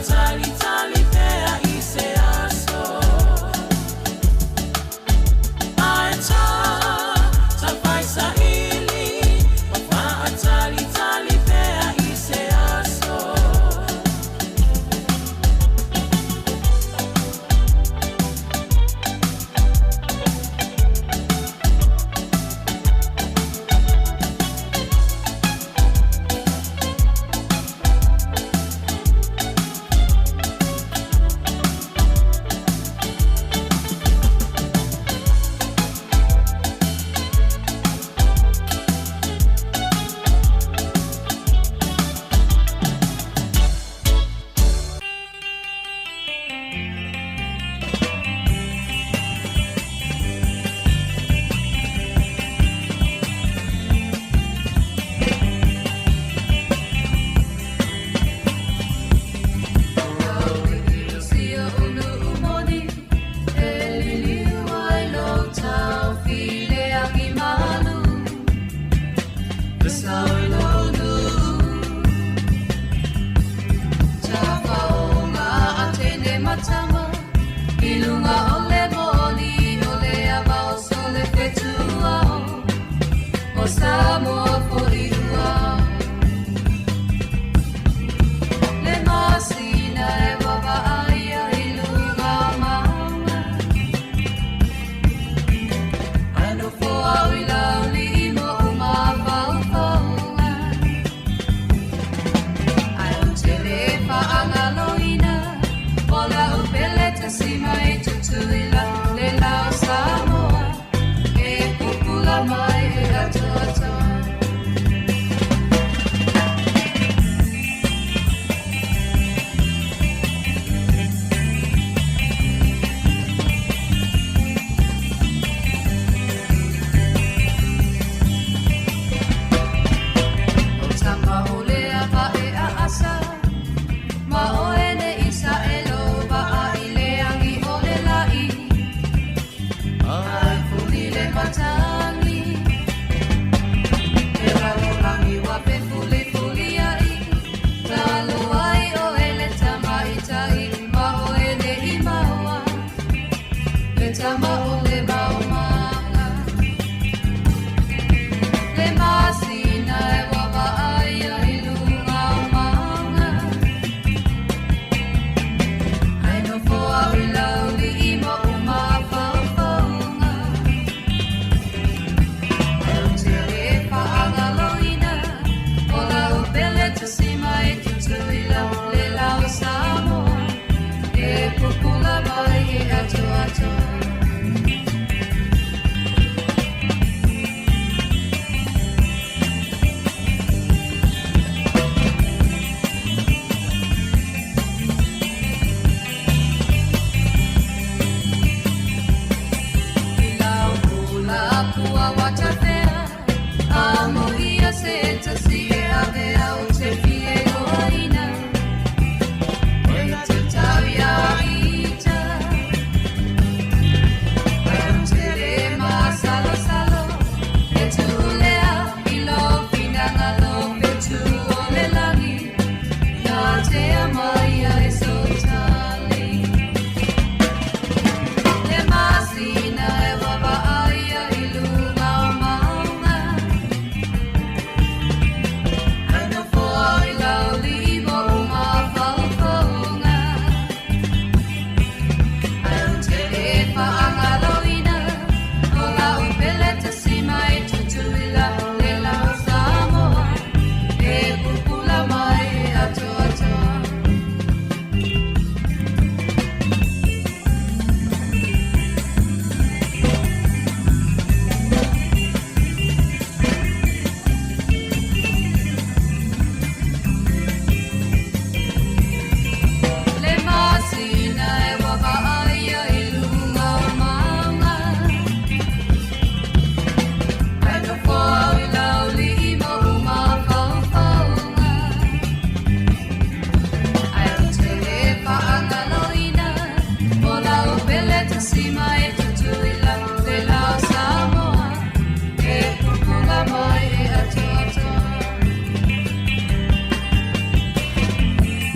Tali tali pe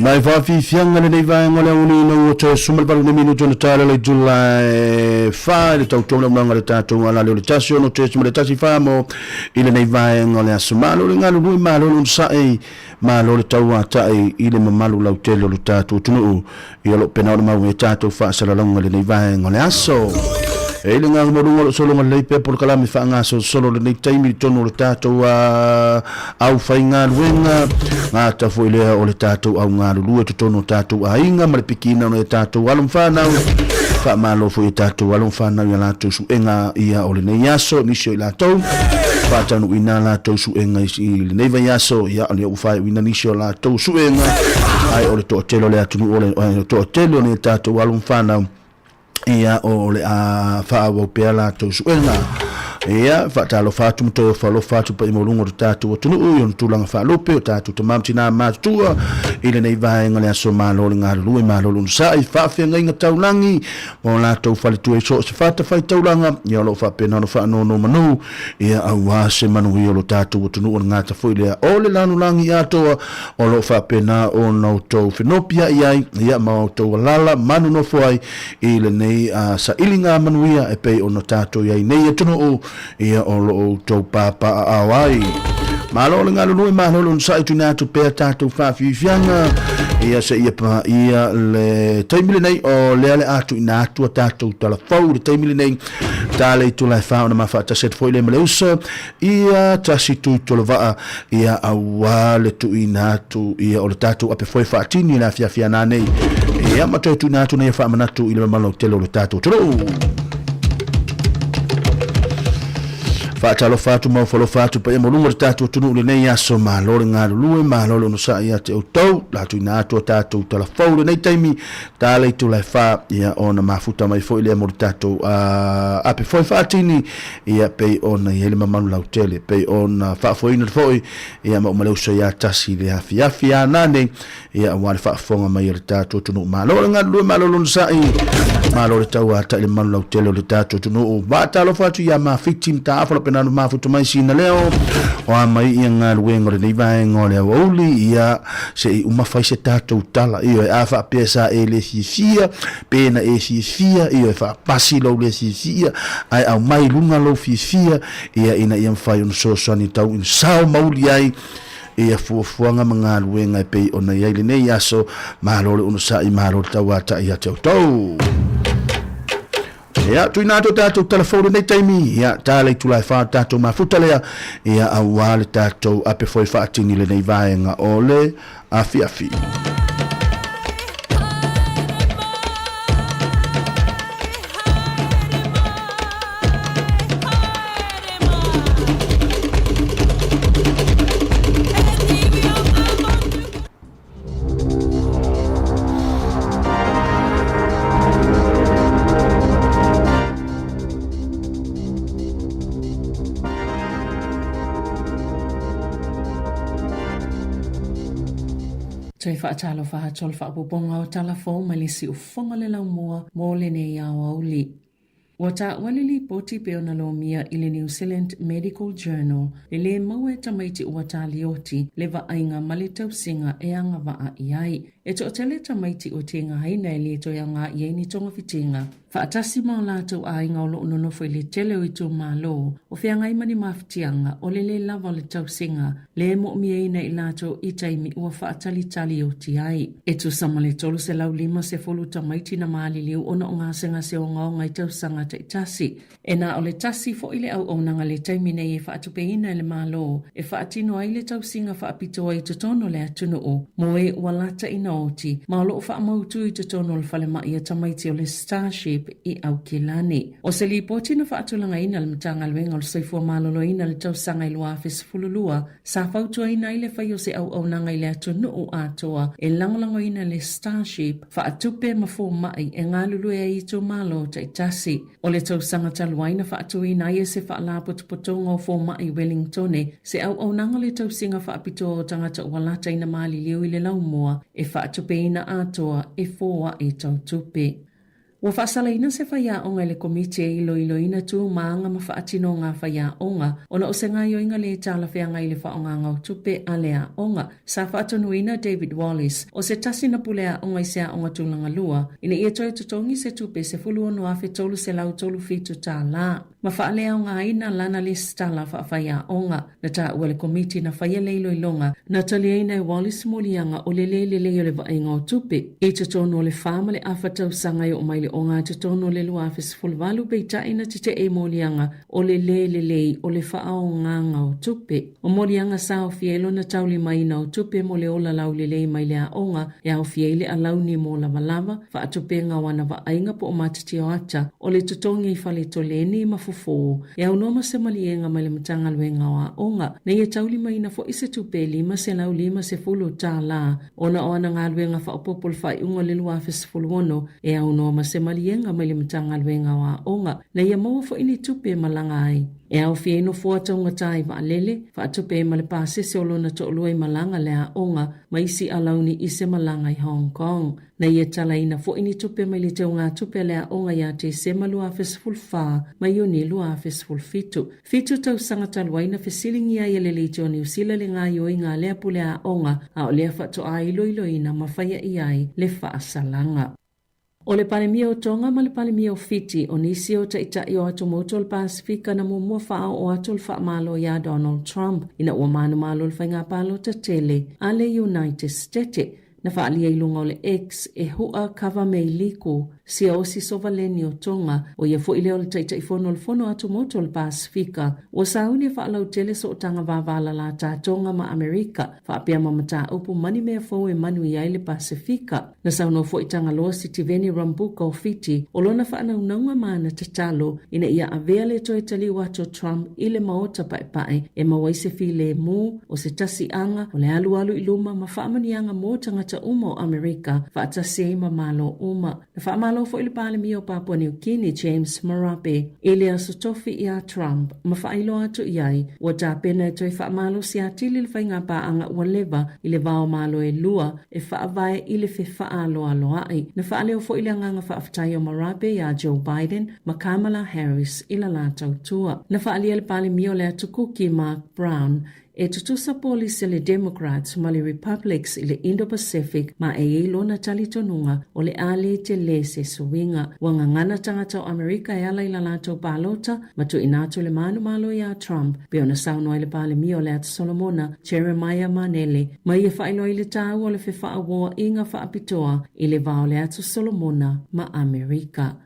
Mai fafi fianga nei vai ngole uni no to sumal par ni minuto no tala le July fa le tau tona manga le tato ala le tasio no te sumal tasi famo ile nei vai ngole asumalo le ngalu lui malo un sai malo le tau atai ile mamalu lau telo le tato tunu i lo pena o mau tato fa sala longa le nei vai ngole aso e le nga mo solo ngai pe por kala mi fa nga solo le taimi tono le tato au fainga luenga nga ta foi le o le tato au nga lu to tono tato ainga ma le pikina no tato alum fa na fa malo foi tato alum fa na la to su enga ia o le nei aso ni sio la to fa tanu ina la to su enga i le nei vai aso ia o le u fa ina ni sio la to su enga ai o le to telo le atu o le to telo ne tato alum fa na ia o le a fa'awa pea la tau suenga ia fa'atalo fatu mto falo fatu pa imolungo o tatu o tunu ui on tulanga fa'alope o tatu te mamtina matua ile nei vaenga le aso malole ngāru lue malole unsai fa'afia ngainga taulangi o la tau falitu e so se fata fai taulanga ia lo fa'apena no fa'anono manu ia au ase manu i o lo tatu o tunu o ngata foi lea o le lanu langi atoa o lo fa'apena o nau tau whenopia iai ia mau tau alala manu no foi ile nei sa ilinga manuia e pei o no tatu iai nei e tunu o ia o lo tau papa awai malo le ngalo lui malo lo sai tu na tu pe tatu fa fianga ia se ia pa ia le taimile nei o le ale atu ina tu tatu tala fau le taimile nei tale tu la fa ona ma fa ta set foi le meleusa ia tasi tu to va ia awale tu ina tu ia o le tatu ape foi fa tini na fia na nei ia ma tu na tu nei fa manatu ile malo telo le tatu tro Fa'atalo fatu mau falo fatu pa mo lungo tatu tunu le nei aso ma lo nga lu ma lo no sa ia te auto la tu na tu tatu tala fo nei taimi tale tu la fa ia ona mafuta mai fo ile mo tatu a pe fo fatini ia pe ona ile manu la hotel pe ona fa fo ina fo ia mo le so ia tasi le afia nane ia wa fa fonga mai le tatu tunu ma lo nga lu ma lo no sa i ma lo tau ata ile manu la hotel le tatu tunu ba talo fatu ia ma victim ta aflo na mafuta mai sina leo o mai ia ngā luengo nei vai ngole oli ia se uma fai se tatou tala ia a fa pesa e le fia pena e fia ia fa pasi lo le fia ai au mai lunga lo fia ia ina ia fai un so so ni tau in sao mauli ai ia fuanga mga luenga pe ona ia le nei aso malole uno sa i malo tawata ia tau ia tu ina to tato telefone nei taimi ia tale tu lai fa tato mafuta lea ia awale tato ape foi fa tini le nei vaenga ole afi Tui whaatalo whahatol whaapobonga o talafo malisi u whonga le lau mua mō le nei au auli. Wata walili poti peona lo mia i le New Zealand Medical Journal le maue tamaiti ua talioti le ainga male tausinga e anga waa iai. E to tele tamaiti o te haina e le to yanga iei ni tonga fitinga. Whaatasi mao lātou a inga o lo unonofo i le tele o i tō mālo o whianga imani mawhitianga o le lava le tausinga le mo mieina i lātou i taimi ua whaatali o ti ai. E tu sama le tolu se lau lima se folu tamaiti na maali liu ona o ngā senga se o ngao ngai tausanga te tasi. E nā o le tasi fo i le au nanga le taimi nei e whaatupeina le mālo e whaatino ai le tausinga whaapito ai tutono le atunu o mo e walata ina oti ma lo fa mautu i tutono le fale mai e tamaiti o le Starship i au kilani. O se li poti na whaatulanga ina le mtanga luenga o le saifua malolo ina le tausanga i lua fesfululua sa fautua ina i le whai o se au nanga i le atunu o atoa e langolango ina le Starship whaatupe mafo mai e ngā lulu e i tō malo tai tasi. O le tausanga taluaina whaatu ina i e se whaalapotopotonga o fo mai Wellingtone se au nanga le tausinga whaapito o tangata walata ina mali liu i le laumua e whaatupe ina atoa e fōa e tautupe. Ua whaasalaina se whaiaonga le komite e iloiloina tu maanga ma whaatino ngā whaiaonga ona o se ngai oinga le tala whianga i le whaonga ngau tupe a lea onga. Sa whaatonuina David Wallace o se tasi na pulea onga i se aonga tūlanga lua ina ia toi tutongi se tupe se fulu no awhi tolu se lau tolu fitu tā la. Ma whaalea o ngā ina lana le stala whaiaonga na tā ua le komite na whaia le iloilonga na taliaina e Wallace molianga o le o le vaenga o tupe. I tutono o le whaama le awhatau sangai o mai o ngā tutono le lua awhis fulwalu beita ina tite e molianga o le o le whaao nganga o tupe. O molianga sa o fielo na tauli mai na o tupe mo le ola lau le mai lea onga e au fiele a launi mo lava wha atupe ngā wana wa ainga po o matiti o ata o le tutongi i whale toleni ma fufo. E au noma se malienga mai le matanga luenga wa onga na ia tauli mai na fo ise tupe lima se lau lima se fulu tā la ona o ana ngā luenga wha opopol whai unga le lua awhis fulwono e au noma se malienga mai le matanga luenga wa onga na ia maua fo ini tupe malanga ai. E au fieno fuata unga tai wa alele, wha atupe ma le pāse se olona to olua i malanga lea onga, ma isi alauni i se malanga i Hong Kong. Na ia tala ina fo ini tupe mai le te unga tupe lea onga ia te se malua awhis fulwha, ma ioni lua awhis fulfitu. Fitu tau sangatalwa ina fesilingi ia ia le leitio ni usila le ngā ioi ngā lea pulea onga, a o lea whato a ilo ina mawhaia iai le whaasalanga. O le palemia o tonga ma le palemia o fiti o nisi o taitai o atu moto o Pasifika na mumua whao o atu le whaamalo ia Donald Trump ina ua manu malo le whainga palo ta tele a le United States. Na whaalia ilunga o le X e hua kawa mei liku si o si sovaleni o tonga o ia fo ile o le taitai fono le fono atu moto o le Pasifika. O sauni e whaalau tele so o tanga wavala la ta tonga ma Amerika whaapea mamata upu mani mea fo e manu i le Pasifika. Na sauno fo i tanga loa si tiveni rambuka o fiti o lona whaanau naunga maana tatalo ina ia avea le toi tali wato Trump i le maota pae e mawaise fi le mu o se tasi anga o le alu iluma ma whaamanianga mo tangata uma o Amerika whaatase ma malo uma. Na whaamalo fo ili pālemi o Papua New Guinea James Marape ile asotofi ia Trump ma whailo atu iai ua tāpena e toi whaamalo si atili le whainga paanga ua leva ile vao malo e lua e whaavae ile fe whaaloa ai. Na whaaleo fo ili anganga whaafatai o Marape ia Joe Biden ma Kamala Harris ila lātau tua. Na whaalia le pālemi o le atukuki Mark Brown e tutusa polisi le Democrats ma le Republics i le Indo-Pacific ma e lona talitonunga o le ale te le se suinga. Wanga ngana tangata o Amerika e ala ila lato palota ma tu inatu le manu malo ia Trump pe ona sauno le pālemi o le atu Solomona Jeremiah Manele ma ia whailo i le tau o le whewha awoa inga whaapitoa i le vao le atu Solomona ma Amerika.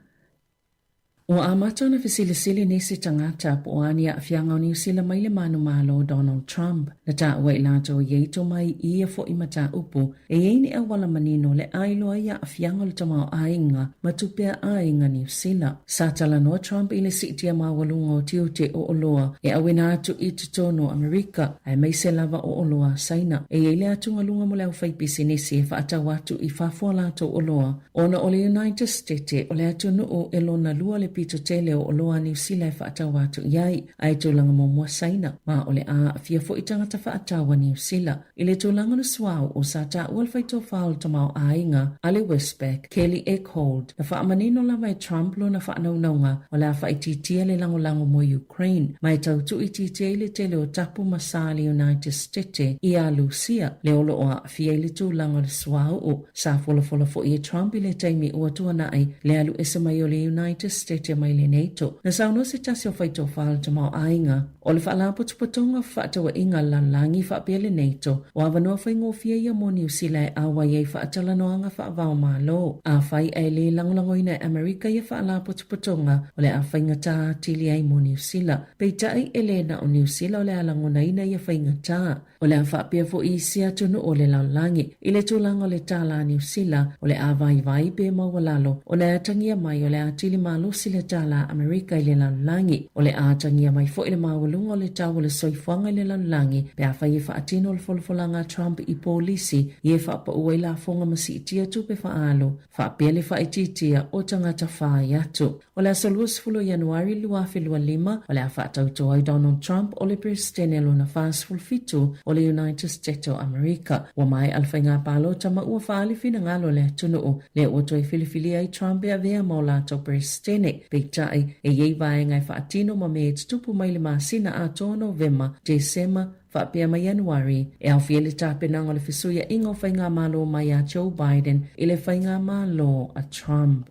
O amata na fisilisili nisi tangata po ania fianga o New Zealand mai le manu malo Donald Trump. Na ta ua ilato yeito mai ia fo imata upu e yeini e wala manino le ailoa ia fianga le tamao ainga matupea ainga New Zealand. Sa tala noa Trump ile sitia mawalunga o tiute o oloa e awena atu i tutono Amerika ai mai se lava o oloa saina. E yeile atu ngalunga mo leo faipisi nisi e whaata watu i whafua lato oloa. Ona o le United States o le atu nuu e lona lua le pito tele o loa New Zealand whaatau atu iai ai tūlanga mo mua saina ma o le a fia fo i tangata whaatau New Zealand i le tūlanga na suau o sa ta ual whaito whaal tamau ainga Ale Westbeck, Kelly Eckhold na whaamanino lawa e Trump lo na whaanaunga o la whaititia le lango mo Ukraine mai tau tu i titia le tele o tapu masali United States i a Lucia le olo o a fia i le tūlanga na suau o sa fola fo i Trump i le taimi o atua ai le alu esa mai o le United States mai le NATO. Na sauno se tasi o whaito whaal tamau ainga. O le whaalapo tupatonga whaatawa inga lanlangi whaapea le NATO. O awanoa whaingofia ia mo New Zealand awa iei whaatalanoanga whaavao malo. A whai ai le langolangoina Amerika ia whaalapo tupatonga o le a whaingata tili ai mo New Zealand. Peitai elena o New Zealand o le alangonaina ia whaingata. O le a whaapea fo i sia tunu o le lanlangi. I le tūlanga o le tala New Zealand o le a vai pe mawalalo. O le atangia mai o le a tili malo sili le tala Amerika i le laulangi o le ātangia mai fo i le mawalunga o le tau o le soifuanga i le laulangi pe a whai e whaatino le folfolanga Trump i polisi i e whaapa ua i la fonga masi itia tupe whaalo whaapea le whaititia o tangata whai atu. O le asolus fulo Januari luafi lua lima o le a whaatauto ai Donald Trump o le presidente lo na fastful fitu o le United States of America. Wa mai alwhainga palo tama ua whaali fina ngalo le tunuu le oto i filifili ai Trump e a vea maula to presidente. Peitai e yei vai ngai whaatino ma me tupu mai le masina a to November, December, whaapea mai Januari, e au fiele tāpenanga le fisuia ingo whainga malo mai a Joe Biden i le whainga malo a Trump.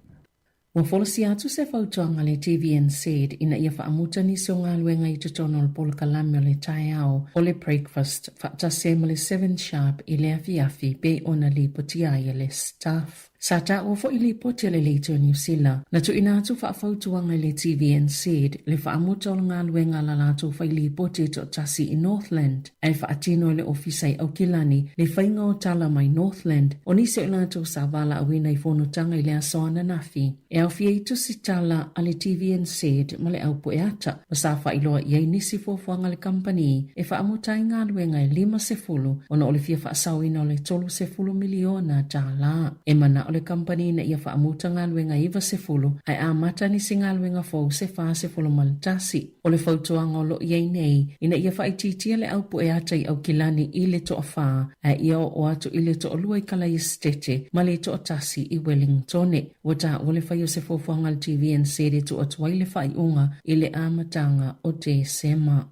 Wa folasi atu se whautuanga le TVN said ina ia whaamuta ni so ngā luenga i tutono le polo kalame o le tai au o le breakfast whaatase ma le 7 sharp i le afi pe ona li potia ia le staff. Sa ta o fo ili poti le leito New Zealand. Na tu ina atu whaafautuanga le TVN said le whaamuta o ngā luenga la lato wha ili poti to tasi i Northland. Ai whaatino le ofisai au kilani le whainga o tala mai Northland. O nise o lato sa wala awina i whonotanga i le asoana nafi. E au fia itu si tala a le TVN said ma le au po e ata. Ma sa wha iloa iei nisi fofuanga le company e whaamuta i ngā luenga i 5 ona o le fia whaasawina o le 30 miliona tala. E mana le company na ia whaamuta ngā luenga iwa 10 ai a mata ni si ngā luenga fau se wha 10 maltasi. O le whautuanga o lo iei nei ina ia whaititia le au po e ata i au kilani i le to a wha ai ia o atu i le to o lua i kala i stete ma le to o tasi i Wellingtone. Wata o le whai o se fofuanga le TVN sere to o tuai le whai unga i le amatanga o December.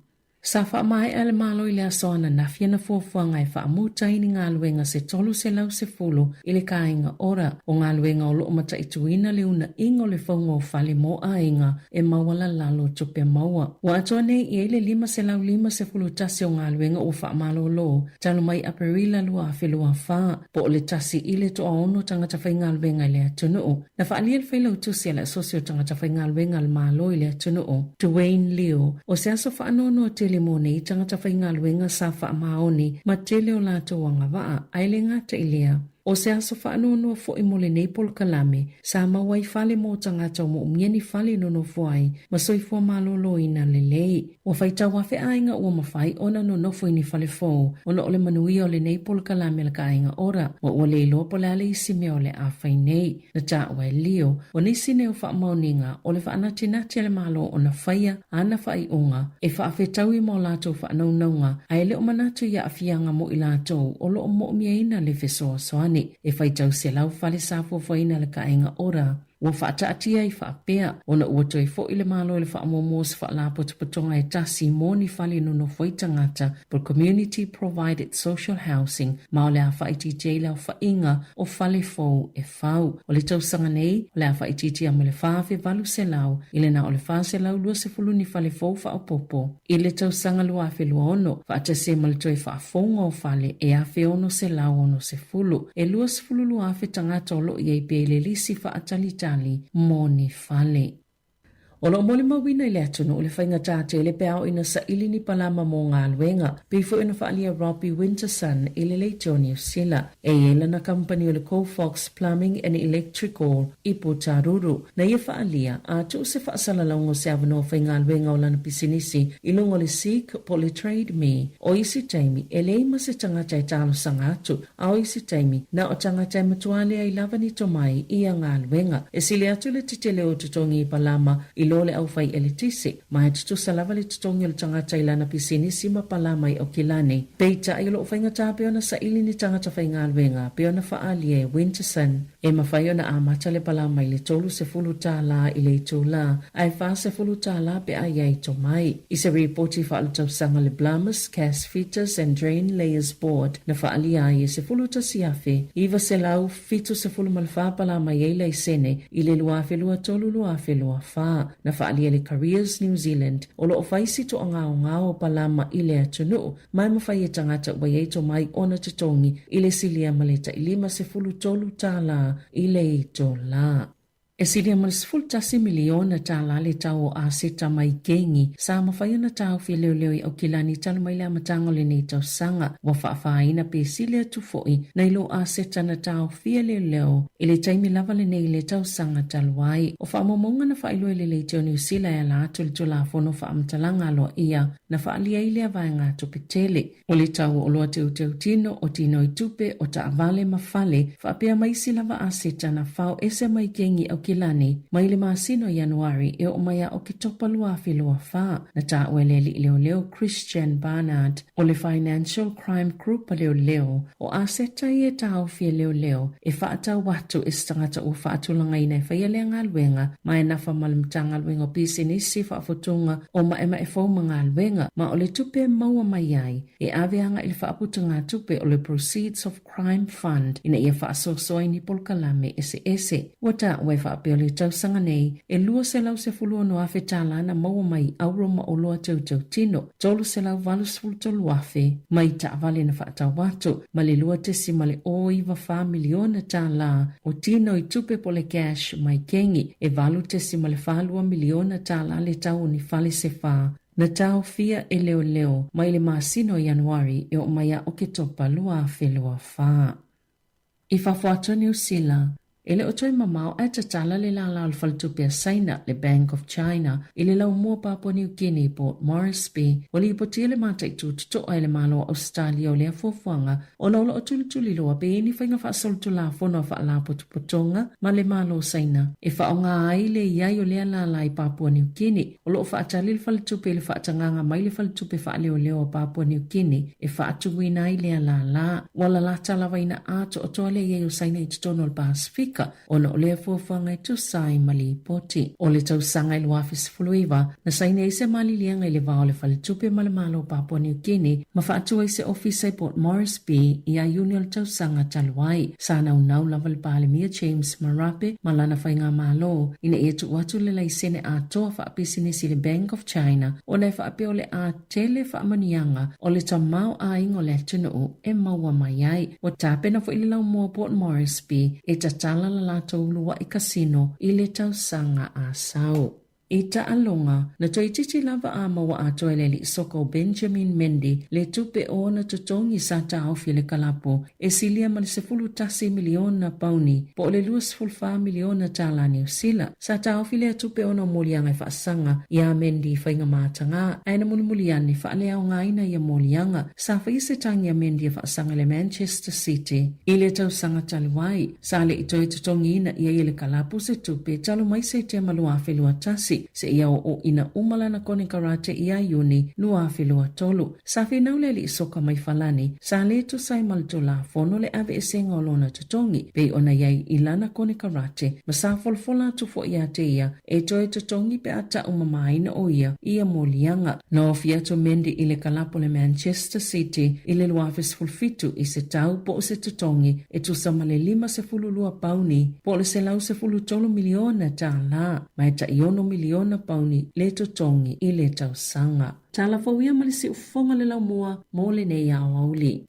Sa wha mai ale malo i le asoana na fiena fofuanga e wha amuta ini ngā luenga se tolu se lau se fulu i le kāinga ora o ngā luenga o loo mata i tuina le una ingo le whaunga o whale mo ainga e mawala lalo tupe maua. Wa atua nei i ele 5 se lau 5 se fulu tasi o ngā luenga o wha malo lo talo mai aparila lua a whelua wha po o le tasi i le to a ono tangata whai ngā luenga i le atunuu. Na wha alia le whailau tusi ala sosio tangata whai ngā luenga al malo i le atunuu. Dwayne Leo o se aso wha anono te le mo nei tangata whainga luenga sa wha maoni ma tele o lato wanga waa aile ngata ilea. O se aso whaanono fo i mole nei pol kalame, Sāmoa i whale mo tangata o mo umieni whale nono fuai, ma soifua malolo ina lelei. O whaita wafe ainga ua mawhai ona no nofo ini whale fo, ona ole manuia o le nei pol kalame la ka ainga ora, wa ua le lopo le ale isi me o le awhai nei. Na ta ua e lio, o nisi neo wha mauninga, o le whaanati nati le malo o na whaia ana whai unga, e whaafetau i mo lato whaanaunga, a ele o manatu ia afianga mo i lato, o lo o mo umiaina le fesoa soani. E whaitau se lau whale sāfua whaina le kainga ora. Ua whaataatia i whaapea, ona ua toi fo i le malo i le whaamomo se whaalapotopatonga e tasi mōni whale nono whaitangata por community provided social housing, ma o le a whaititi lau whainga o whale fau e whau. O le tausanga nei, o le a whaititi a me le whaawe valu se lau, i le na o le whaa se lau lua se fulu ni whale fau whaapopo. I le tausanga lua afe lua ono, whaatase ma le toi whaafonga o whale e afe ono se lau ono se fulu. E lua se fulu lua afe tangata o lo i ei pe le lisi whaatalita moni fale. O lo mole mawina i le atunu o le whainga tāte le pēao ina sa ili ni palama mō ngā luenga. Pifo ina whaalia Robbie Winterson i le leito New Zealand. E ela na company o le Cofox Plumbing and Electrical i Potaruru. Na ia whaalia a tu se whaasala laungo se avano whainga luenga o lana pisinisi i lungo le Sikh po le Trade Me. O isi taimi e leima se tangata i talo sangatu. A o isi taimi na o tangata i matuale ai lava ni tomai i a ngā luenga. E sile atu le titele o tutongi i palama i lole au fai elitisi, ma e tutu salava le tutongi le tangata ilana pisinisi ma palama i o kilane. Peita i lo whainga tā peona sa ili ni tangata whainga alwenga, peona whaalie Winterson, e ma whaiona a mata le palama i le tolu se fulu tā la i le tū la, ai wha se fulu tā la pe a iei to mai. I se reporti whaalutau sanga le Blamus, Cast Fitters and Drain Layers Board, na whaalia i se fulu ta siafe, iwa se lau fitu se fulu malwha palama i eila i sene, i le luafe lua tolu luafe lua wha. Na whaalia le Careers New Zealand o lo o whaisi to o ngao palama i le atunu mai mawhai e tangata wai eito mai ona tutongi i le silia maleta i 5 se fulu tolu tala i le eito la. E silia malis tasi miliona tala le tau o aseta mai gengi sa mawhaiuna tau fia leo i au kilani talo mai lea matango le nei tau sanga wa whaafaina pe silia tufoi na ilo aseta na tau fia leo i le taimi lava le nei le tau sanga taluai o whaamomonga na whailua le teo New Zealand ya la atu le tula fono whaamtalanga aloa ia na whaalia ilea vai ngā tupetele o le tau o loa teu tino o tino i tupe o ta avale mafale whaapea maisi lava aseta na whao ese mai gengi au kilani mai le masino Januari e o maya o ki topa lua whilua wha na ta ueleli leo Christian Barnard o le Financial Crime Group leo o aseta i e tau fia leo e whaata watu e stangata o whaatulanga ina e whaialea ngā luenga mai na whamalumtanga luenga o pisinisi whaafotunga o maema e whauma ngā luenga ma o le tupe maua mai ai e aveanga i le whaaputa ngā tupe o le Proceeds of Crime Fund ina ia whaasosoa ni polkalame ese wata ue whaapeo le tausanga nei e lua se lau se fulua no afe tālana maua mai auroma o loa tau tino tolu se lau valus fulu tolu afe mai ta avale na whaata watu ma le lua tesi ma le oiva wha miliona tāla o tino i tupe po le cash mai kengi e valu tesi ma le whalua miliona tāla le tau ni fale se wha na tau fia e leo mai le masino Januari e o maya o ke topa lua afe lua wha. I whawhata New Zealand ele o toi mamau e tatala le la le faltupia saina le Bank of China ile lau mua Papua New Guinea Port Moresby wali ipotia le mata i tuto o ele malo Australia o lea fuafuanga o laulo o tulituli loa pe ini whainga whaasolutu la fono wha la potupotonga ma le malo saina e whaonga ai le iai o lea la i Papua New Guinea o loo whaatali le faltupe le whaatanganga mai le faltupe wha leo Papua New Guinea e whaatuwina ai lea la wala la talawaina ato o toa le iai o saina i tutono le Pacific ona o lea fuafuanga i tusai mali poti. O le tausanga i luafis fuluiva na saina i se mali lianga i le vao le falitupe ma le malo Papua New Guinea ma whaatua i se ofisa i Port Moresby i a union tausanga taluai. Sana unau lava le palemia James Marape ma lana whainga malo ina e tu watu le laisene a toa whaapisinisi le Bank of China o le whaapeo le a tele whaamanianga o le tamau a ingo le tunu e maua mai ai. O tape na fo ililau mua Port Moresby e tatala la latou lua i kasino i le tausanga a sau. I alonga na toititi lava a maua a toeleli soko Benjamin Mendy le tupe o na tutongi sa tau file kalapo e silia ma le sefulu tasi miliona pauni po le luas fulfa miliona tala New Zealand sa tau file tupe o na molianga i whaasanga i a Mendy whainga mātanga aina mulimuliani whaalea o ngaina i a molianga sa whaise tangi a Mendy a whaasanga le Manchester City i le tausanga taluai sa le i toi tutongi ina i a le kalapo se tupe talu mai se te malua whelua tasi se ia o ina umala na kone karate ia yuni lua filua tolu. Sa finau le li soka mai falani, sa le tu sai maltola fono le ave esenga o lona tutongi, pe ona iai ilana kone karate, ma sa folfola tu fo ia te ia, e toe tutongi pe ata umamaina o ia molianga. No fiato Mendy ile kalapo le Manchester City, ile luafis fulfitu i se tau po se tutongi, e tu samale 5 pauni, po le se lau se fulu tolu miliona tala, ma e ta iono miliona pauni le totongi i le tausanga. Tala fawia malisi ufonga le lau mua mo le nei au auli.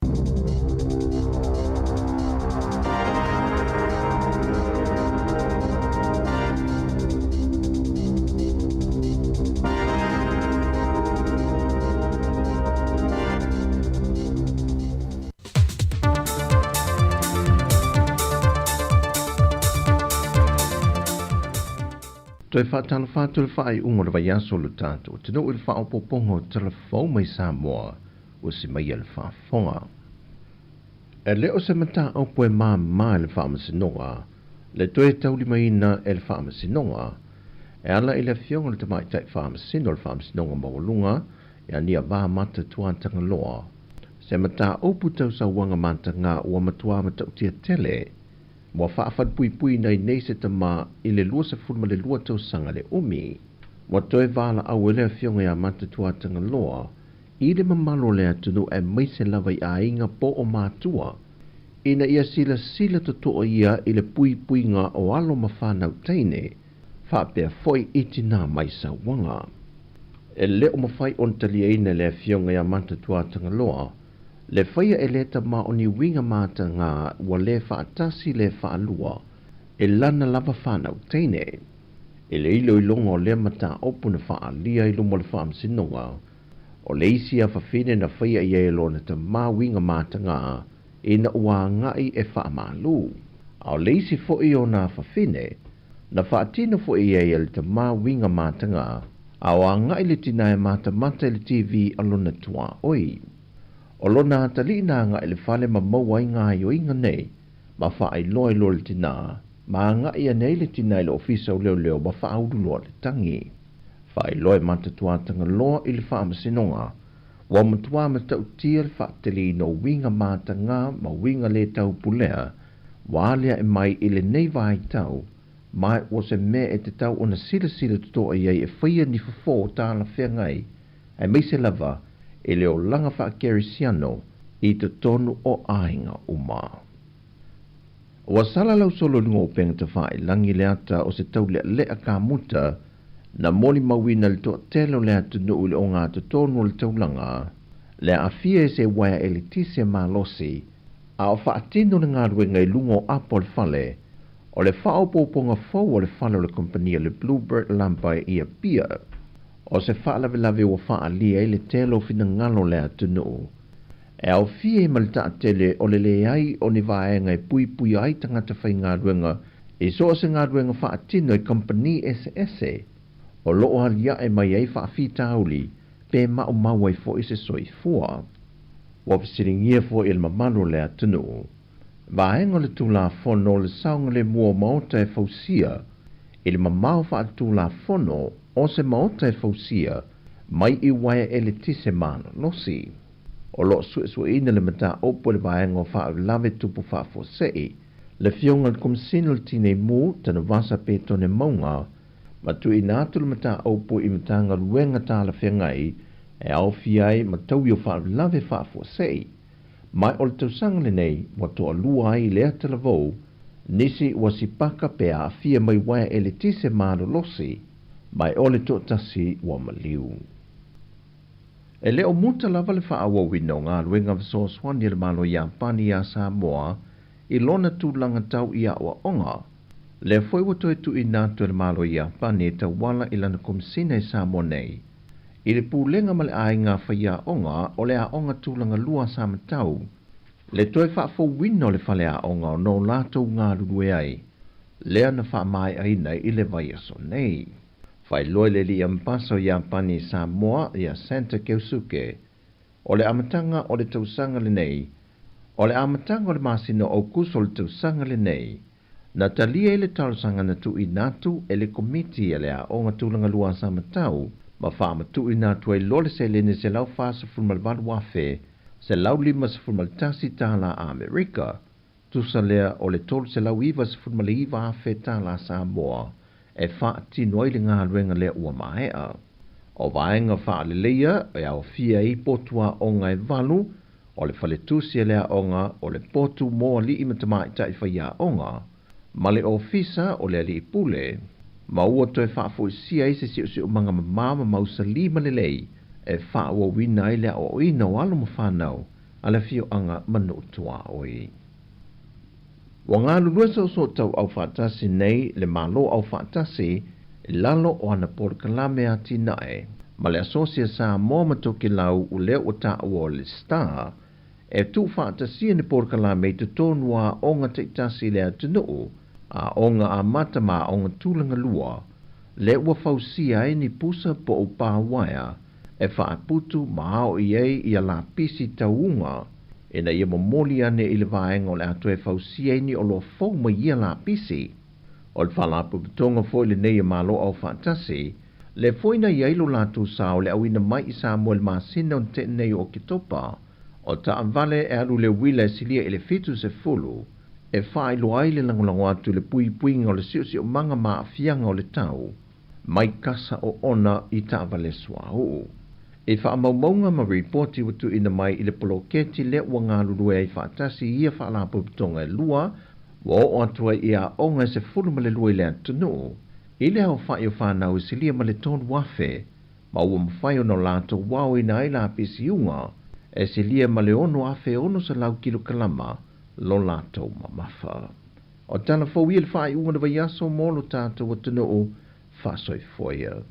Toi whaatana whātua whaai ungo rawa yaso lu tātou. Tino il whao popongo telefau mai Sāmoa o si mai le whaafonga. E leo se mata au poe mā le whaamasinonga. Le toe tauli mai na e le whaamasinonga. E ala i le fionga le tamai tai whaamasino le whaamasinonga mawalunga. E ania wā mata tuantanga loa. Se mata au putau sa wanga mata ngā ua matua mata utia tele. Mua whaafat pui nei nei se tama i le lua se fulma le lua tau sanga le umi. Mua toe wala au ele fionga ya mata tuatanga loa. I le mamalo le atunu e meise lava i a inga po o mātua. Ina ia sila totoa ia i le pui ngā o alo mawhanau teine. Whaapea foi iti nā mai sa wanga. E leo mawhai on talia ina le fionga ya mata tuatanga loa. Le whaia e leta ma o ni winga mata ngā ua le whaatasi le whaalua. e lana lava whanau teine. E le ilo i longo lea mata opu na wha lia i lumo le wha amsinonga. O le isi a whawhine na whaia i elo na ta mawinga mātanga e na ua ngai e wha amalu. A o le isi fo i o na whawhine, na wha atina fo i e le ta mawinga mātanga, a o a ngai le tina e mata le TV alona tua oi. O lona atali na ngai le whale ma mawai ngā i inga nei, ma wha ai loa lo le tina, ma ngai a nei le tina i le ofisa o leo ma wha audu loa le tangi. Whai loe matatua tanga loa i le wha masinonga, wa matua matau tia le wha teli no winga mātanga ma winga le tau pulea, wa lea e mai i le nei vai tau, mai o se me e te tau o na sila tutoa iei e whaia ni fafo ta la whea ngai, e mai se lava e leo langa wha kerisiano i te tonu o ainga uma. Wa sala lau solo lungo penga te wha i langi leata o se tau lea ka muta, na moli mawina le toa telo lea tunu ule o ngā tonu le taulanga, lea a fia e se waia e le tise ma losi, a o wha atino na ngā ruenga i lungo apo le fale, o le wha opoponga fau o le fale o le kompania le Bluebird lampai i a pia, o se wha lave o wha alia i le telo fina ngalo lea tunu. E au fia i malita tele o le ai o ni vaenga e pui ai tangata whai ngā ruenga, e so se ngā ruenga wha atino i kompani SS, o loo halia e mai ei wha fita auli, pe mau mawai fo i se soi fua. Wapisiringia fo il mamano lea tunu. Vaenga le tula fono le saunga le mua maota e fausia, il mamao wha tula fono o se maota e fausia, mai i waia e le tise mana losi. O lo su ina le mata opo le vaenga o wha lave tupu wha fosei, le fionga le kumsinul tine mu tana vasa pe tone maunga, ma tu inatu le mata opo i matanga luenga tala whengai, e au fiai ma tau i o wha lave wha fosei. Mai o le tausanga le nei, wa toa lua ai lea tala vau, nisi wa si paka pe a fia mai waia e le tise maro losi, mai o le toa tasi wa maliu. E leo muta lava le wha awa wino ngā luenga viso swani le malo i Ampani a Sāmoa, i lona tūlanga tau i awa onga, le foi wato e tu i nātu le malo i Ampani e tawala i lana kumsina i Sāmoa nei. I le pūlenga ma le ainga whaia onga o le a onga tūlanga lua Sāmatau. Le toi wha fo wino le whale a onga o no lātou ngā rurue ai. Lea na wha mai aina i le vai aso nei. Whai loe le li ampaso i Ampani Sāmoa i a Santa Keusuke. O le amatanga o le tausanga le nei. O le amatanga o le masino o kuso le tausanga le nei. Na talia i le tausanga na tu i natu e le komiti e le a onga tūlanga lua Sāmatau. Ma whaama tu i nātua i lole se lene se lau whaasa fulmal wadu wafe, se lau lima se fulmal tasi tāla a Amerika, tu sa lea o le tolu se lau iwa se fulmal iwa afe tāla Sāmoa, e wha tino i le ngā ruenga lea ua maea. O vaenga wha le leia, e au fia i potua o ngai valu, o le whale tusi lea onga, o le potu moa li imatamai tai whaia onga, ma le ofisa o le li pule, ma ua toi whaafu i sia i se siu manga mamama mausa lima lelei, e whaua wina i lea o ina o alo ma whanau, ala fio anga manu tua oi. Wa ngā lulua so tau au whaatasi nei le malo au whaatasi, lalo o ana porkalame a tinae, ma le asosia Sāmoa matoki lau u leo o ta o le star, e tu whaatasi ni porkalame te tonua o ngā teitasi lea tunuu, a onga a mata ma onga tūlanga lua, le ua fausia e ni pusa po o pāwaia, e whaaputu mao i ei i a la pisi taunga, e na ia momoli ane i le vaenga o le atu e fausia ni o lo fau ma ia la pisi. O le whalapu pitonga foi le nei ma lo au whaatasi, le foi na iailo la tu sao le awina mai i Sāmoa le masina o te nei o kitopa, o ta vale e alu le wile silia i le fitu se fulu, e whai lo ai le langolango atu le pui o le siusi o manga maa fianga o le tau, mai kasa o ona i ta vale swau. E wha maumaunga ma reporti watu ina mai i le poloketi le ua ngā lurue i whaatasi ia whaalapu pitonga e lua, wa o atua i a onga se fulu ma le lua i le atunu, i le hao whai o whanau i silia ma le tonu wafe, ma ua mwhai o no lato wau i na i la pisi unga, e silia ma le ono afe ono sa lau kilo kalama, lo lato mamafa. O tala fo il fai unga vai aso molo tata o tino o fasoi foia.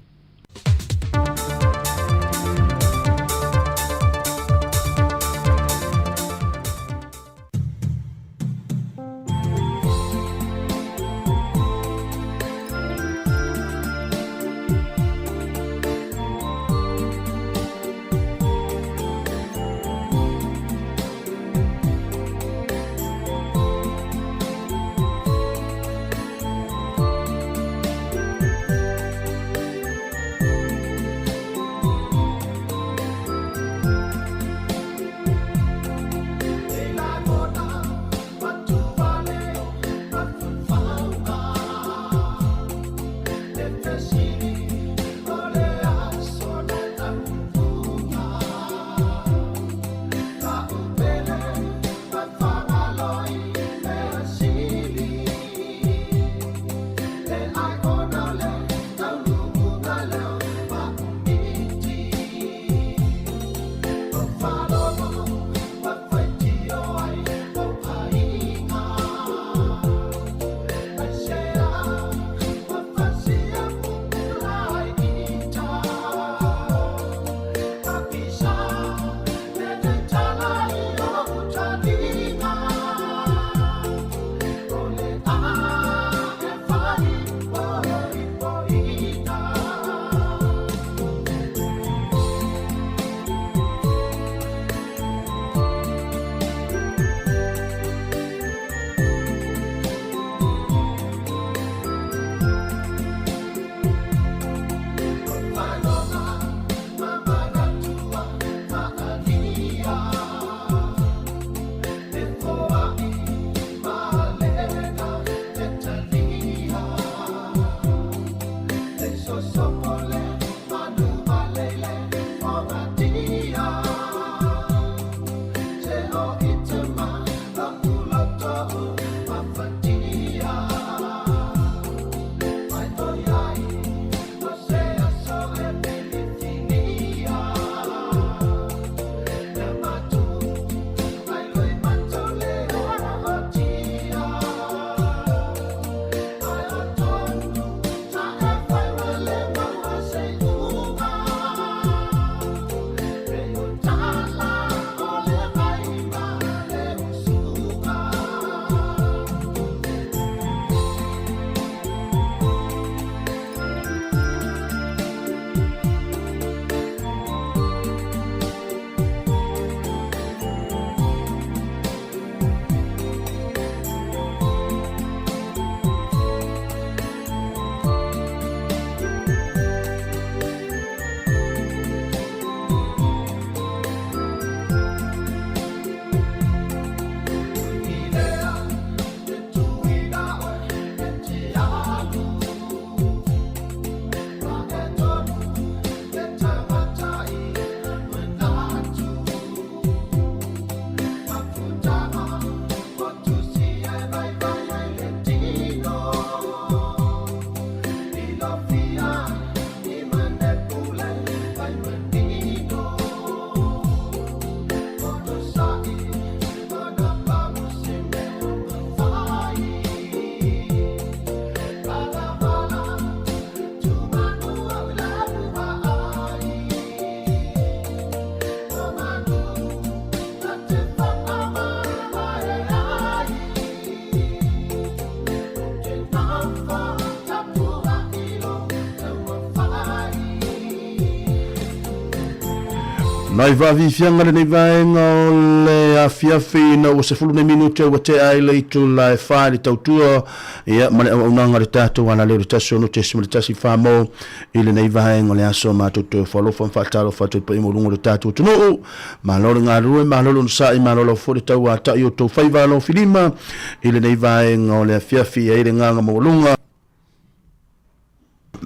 Mai vavi fianga le vaenga o le afiafi na o se fulune minuti o te ai le itu la e whaari tautua ia mane au unanga le tātou wana leo le taso no te simu le tasi whamo i le nei vaenga le aso mātou te whalofa mwhatalo whatou pa imo lungo le tātou tunu ma loro ngā rue ma loro nusai ma loro fore tau a tai o tau whaiva lo filima i le nei vaenga o le afiafi e le nganga mo lunga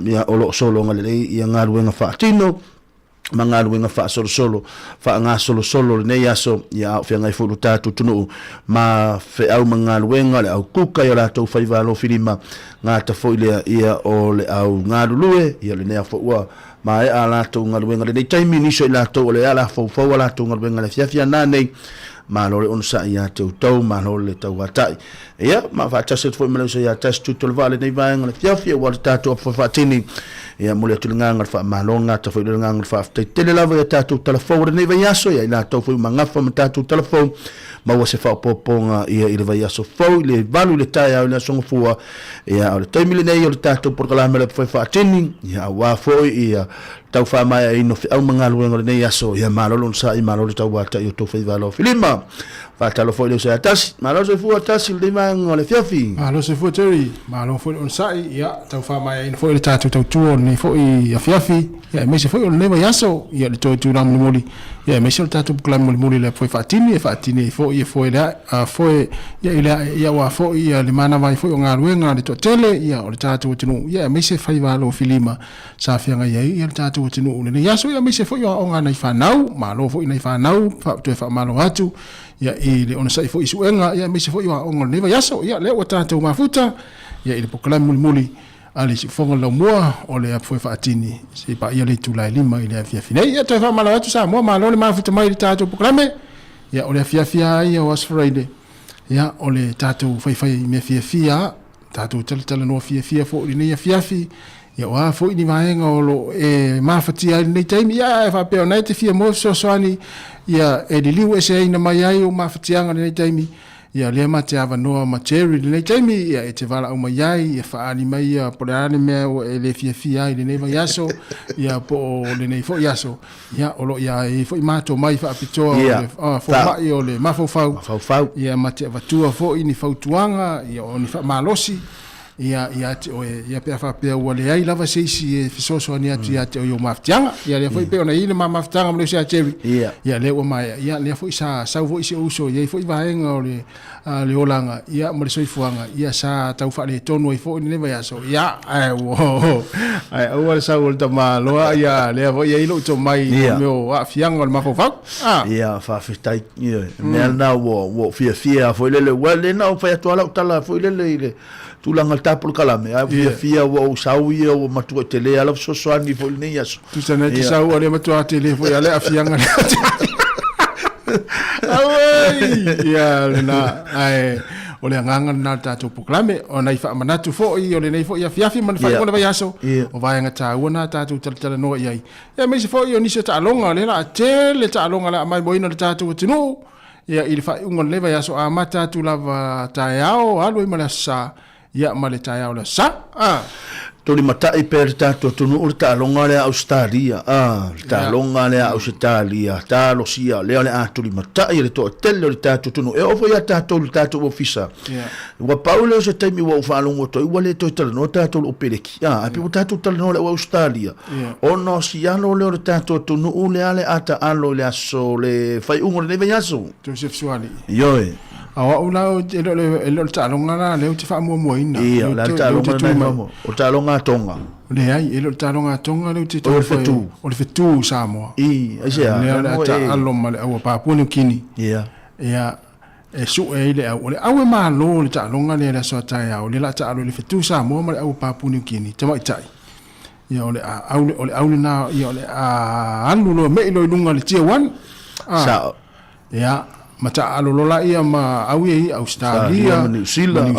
ia o lo solo ngale le ia ngā rue ngā whaatino mangalu nga fa solo fa nga solo ne yaso ya fa nga fulu tatu tunu ma fe au mangalu nga le au kuka ya la to fa lo filima nga ta fo ile ia o le au nga lue ia le ne fo wa mai ala to ngaluenga le taimi ni so la to le ala fo ala to ngaluenga le fia na nei ma lo le on sa ia te tau ma lo le tau atai ia ma fa ta se fo me le so ia test tu vale nei vai ngale fia wa ta to fo fatini ia mo le tulinga ngal fa ma longa ta fo le ngal fa te tele lava ia ta tu telefone nei vai aso ia ina to fo manga fa ta tu telefone ma wa se fa poponga ia ile vai aso fo le valu le tai au le songo fua ia o le taimi le nei o le ta tu por kala me le fo fatini ia wa fo ia tau fa mai ino au manga luenga nei aso ia ma lo sa i ma lo tau wa ta yo to fo valo filima fa talo fo le sa tas ma lo se fu tas le mang le fiafi ma lo se fu teri ma lo fo on sai ia tau fa mai ino fo le tatu tau tu ni fo i fiafi ia me se fo le nei aso ia le to tu ram moli ia me se le tatu kala moli le fo fatini fo ia fo ia fo ia ia wa fo ia le mana vai fo nga luenga le to tele ia o le tatu tunu ia me se fa valo filima sa fianga ia le tatu tunu le yaso ia me se fo ia o nga nei fa nau ma lo fo nei fa nau fa to fa malo atu ia i le ona sai fo isuenga ia me se fo ia o nga nei yaso ia le o tatu mafuta ia i le pokala muli ali si fonga lo mua o le fo fa atini se pa ia le tulai lima ile fia fina ia to fa malo atu sa mo malo le mafuta mai le tatu pokala me ia o le fia ia was Friday ia o le tatu fai me fia tatu tala no fia fo ni ia fiafi ia wa fo ni vaenga o lo mafatia nei taimi ia fa pe ona te fia mo soani ia e di liu ese ina mai ai o mafatianga nei taimi ia le mate ava no material nei taimi ia e te vala o mai ai ia fa ani mai ia por ani me o le fia i nei vai aso ia po le nei fo yaso ia o lo ia e fo mato mai fa pito fo mai o le mafofau ia mate ava tua fo ini fautuanga ia o ni fa malosi ia pe fa pe o le ai lava seisi e fisoso ani atu ia te o maftianga ia le foi pe ona ile maftianga mo se achevi ia le o mai ia le foi sa vo isi uso ia foi vaenga o le olanga ia mo le soifuanga ia sa tau fa le tonu i foi ne vai aso ia ai o sa o ta malo ia le foi ia ilo to mai meu a fianga o mafofa ia fa fitai ia me na wo fia foi le wale na o fa to ala tala foi le tu langa tapol kalame a fia o sauia o matua tele ala sosoani fo nei aso tu sana te sau ale matua tele fo ale a fianga ai ya na ai o le nganga na tatu proklame o nei fa manatu fo i o le nei fo ia fiafi man fa o le vai aso o vai nga ta ona tatu tala no ia ia me se fo i o ni se ta longa le la tele ta longa la mai boina le tatu tinu ia il fa un le vai aso a mata tu lava ta yao alu i mala sa ia male tai au la sa toli matai per tato tunu urta longa le Australia ta longa le Australia ta lo sia le toli matai le to tele le tato tunu e ofo ia tato le tato ofisa wa paulo se temi wa fa longo to wale to tele no tato o peleki a pi tato tele no le Australia o no sia no le tato tunu le ale ata alo le aso le fai ungo le venyaso to se suali yo awa una el talonga na le te fa mo ina la talonga o talonga tonga le ai el talonga tonga le te o le fetu Sāmoa asia le ta allo male o Papua New Guinea ia e su e le o le awe ma lo le talonga le so tai au le la ta allo le fetu Sāmoa male o Papua New Guinea te mai tai ia o le au na ia o le anu lo me lo lunga le tia wan sa ia mata alola ia ma awi Australia New Zealand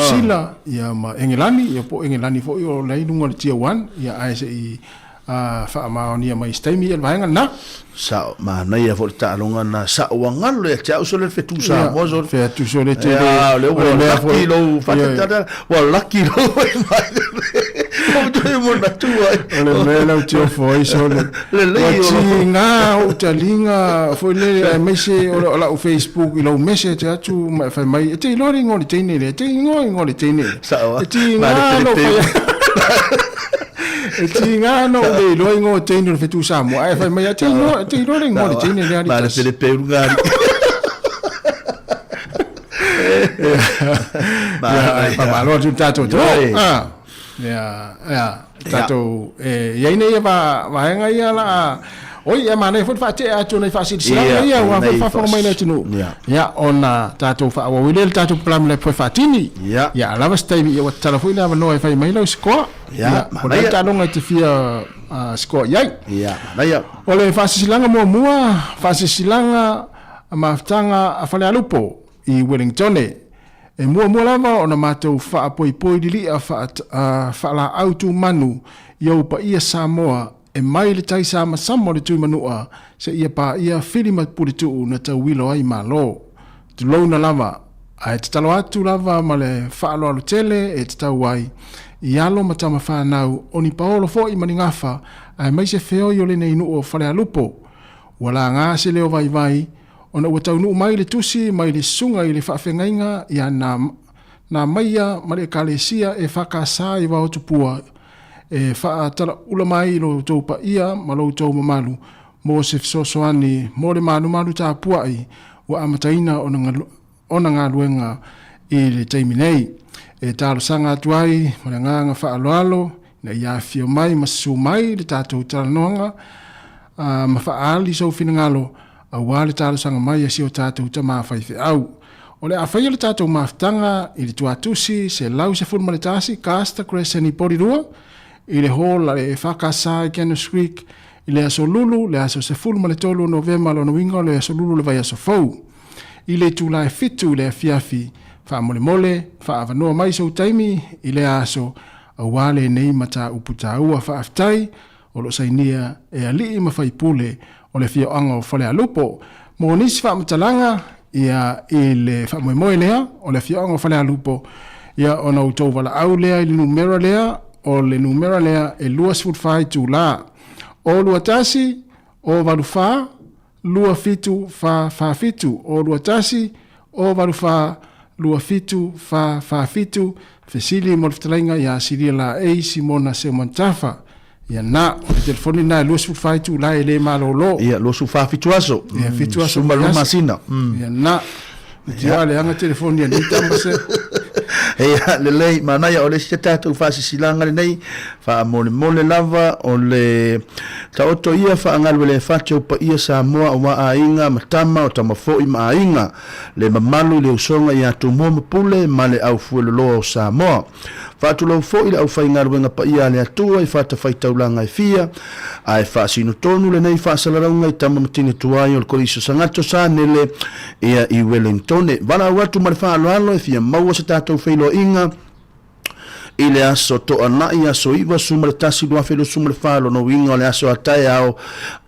ia ma Engelani ia po Engelani fo o lai lunga tia wan ia ai se i fa ma ni mai staimi el vaenga na sa ma na ia fo ta longa na sa wangal le tia so le fetu sa mo so fetu so le te le o kilo fa ta wa lucky lo le mela tio foi so le tinga o talinga foi le mese o la Facebook lo mese te atu fa mai te lo ringo le tene le te ngo le tene tinga no tinga no le lo ngo tene le fetu Sāmoa fa mai te lo ringo le tene le ma le perungari ma lo tu tato tato ia nei va nga ia la oi e mana fo fa te atu nei fa si ia wa fa mai nei tunu ia ona tato fa wa wile tato plan le fa tini ia la va stai ia wa telefone va no fa mai lo sko ia ma ta longa te fia score yai. Ia, naia. O le whasisilanga mua, whasisilanga maftanga a whale alupo I Wellington. E mua lava o na mātou whaapoi lili a whaala autu manu I au pa ia Sāmoa e mai le tai sama samo le tui manua se ia pa ia whirima puritu na tau wilo ai malo. Tu lou na lava, a te talo atu lava ma le whaalo alo tele e te tau ai. I alo matama whanau o ni paolo fo I maningafa a mai se feo I o le nei nuu o whale alupo. Wala ngā se leo vai ona ua tau nuu mai le tusi mai le sunga I le whaafengainga ia na maia ma le kalesia e whakasa I wao tupua e whaatara ula mai lo tau pa ia ma lo tau mamalu mo se fisosoani mo le malu tā puai wa amataina ona ngā luenga I le teimi nei e tālo sanga atuai ma le nganga whaaloalo na ia fio mai ma su mai le tātou tala noanga ma whaali sau finangalo a wale tālo sanga mai a sio tātou ta mawhaife au o le a whaia le tātou maftanga I le tuatusi se lau se furu maletasi kasta kreseni porirua I le hall le whakasa I Kenneth Creek I le aso lulu le aso se furu maletolu novema lo winga le aso lulu le vai aso fau I le tūlai fitu le fiafi wha mole wha avanoa mai sau taimi I le aso a wale nei mata uputa ua wha aftai o lo sainia e alii mawhai pule o le fio anga o whale alupo mo nisi wha matalanga ia I le wha moe lea o le fio anga o whale alupo ia ona utou wala au lea I le numera lea o le numera lea e luas futwhai tū la o lua tasi o waruwha lua fitu fa fitu o lua tasi o waruwha lua fitu fa fitu fesili mo le fitalainga ia siria la e simona se mantafa ia na o le telefoni na luas futwhai tū la e le malolo Ia, losu fa fitu aso. Ia fitu aso Sumba luma sina. ia na ia le anga telefoni ia nita mase Ia, le lei, manaya o le si tātou whasisilanga le nei, wha mole lava o le taoto ia wha angalu le whateo pa ia Sāmoa o wa ainga matama o tamafoi ma ainga le mamalu le usonga ia tu mua mapule ma le au fuelolo o Sāmoa. Whatu lau fo le au whaingaru wenga pa ia le atua I whata whaitaulanga I fia, ai whaasino tonu le nei whaasalaronga I tamamatine tuai o le koriso sangato sa nele ia I Wellington. Wala watu ma le whaaloalo e fia maua se tātou whailo inga I le aso to anai aso iwa suma le tasi lua whelo suma le whaalo no winga o le aso atai ao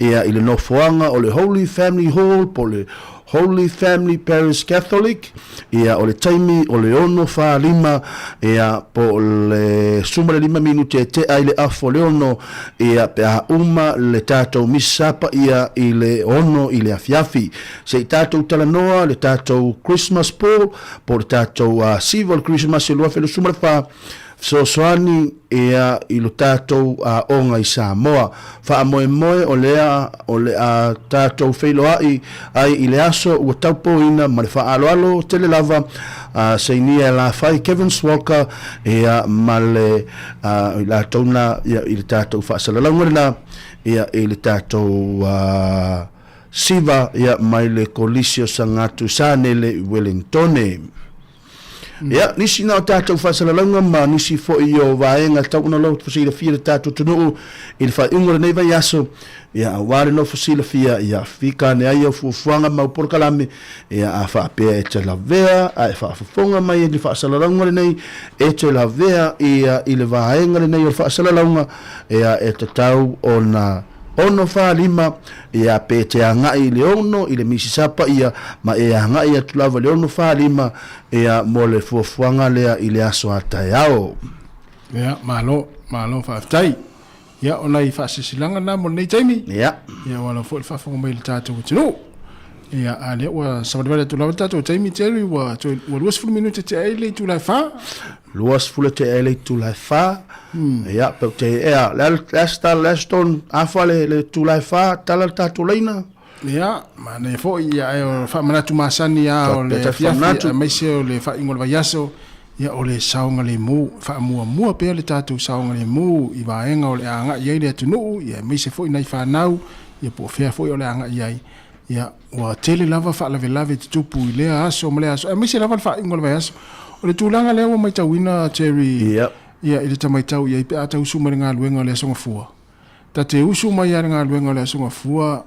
ia I le nofoanga o le Holy Family Hall po le Holy Family Parish Catholic ia o le taimi o le ono wha lima ia po le suma le 5 minute te ai le afo le ono ia pe a uma le tātou misapa ia I le ono I le afiafi se I tātou talanoa le tātou Christmas po le tātou civil Christmas e lua whelo suma le wha soani ia I lo tātou onga I Sāmoa wha moe o le tātou whailo ai I le aso ua taupo ina ma le wha alo tele lava seinia la whai Kevin Walker ia ma le la tauna ia I le tātou wha salalaunga la ia I le tātou siva ia mai le kolisio sangatu sanele Wellington. Ia, nisi na o tātou whasalalanga ma nisi fo I o vaenga tauna lau fasila fia le tātou tunuu I le whai ungora nei vai aso ia wale no fasila fia ia fika ne ai au fuanga mau porkalame ia a whaapea e te lavea a e whaafafonga mai e le whasalalanga nei e te lavea ia I le vaenga nei o le whasalalanga ia e te tau o na ono wha lima ia pe te angai le ono I le misisapa ia ma e angai atu lava le ono wha lima ia mo le fuafuanga lea I le aso atai ao. ia malo whaaftai ia o nei whaasisilanga na mo nei taimi Ia. ia wala fo le whaafonga mai le tātou tino ia a lea ua samadwale tu lava tātou taimi teri ua luas fulu minute te aile tu lai wha Luas fule te ele tu lai wha ia pe te ea leston afale le tu lai wha tala tātou leina ia ma nei fo ia e o whaamanatu masani ia o le fiafi a meise o le whaingo le vaiaso ia o le saonga le mu whaamua pea le tātou saonga le mu I vaenga o le anga iai le atunuu ia meise fo I nei whanau ia po fea fo I o le anga iai ia ua tele lava whaalave te tupu I lea aso ma le aso meise lava le whaingo le vaiaso o le tūlanga lea wa maitauina Terry ia ia I le tamaitau ia I pe atau suma le ngā luenga o le asonga fua ta te usu mai ar ngā luenga le asunga fua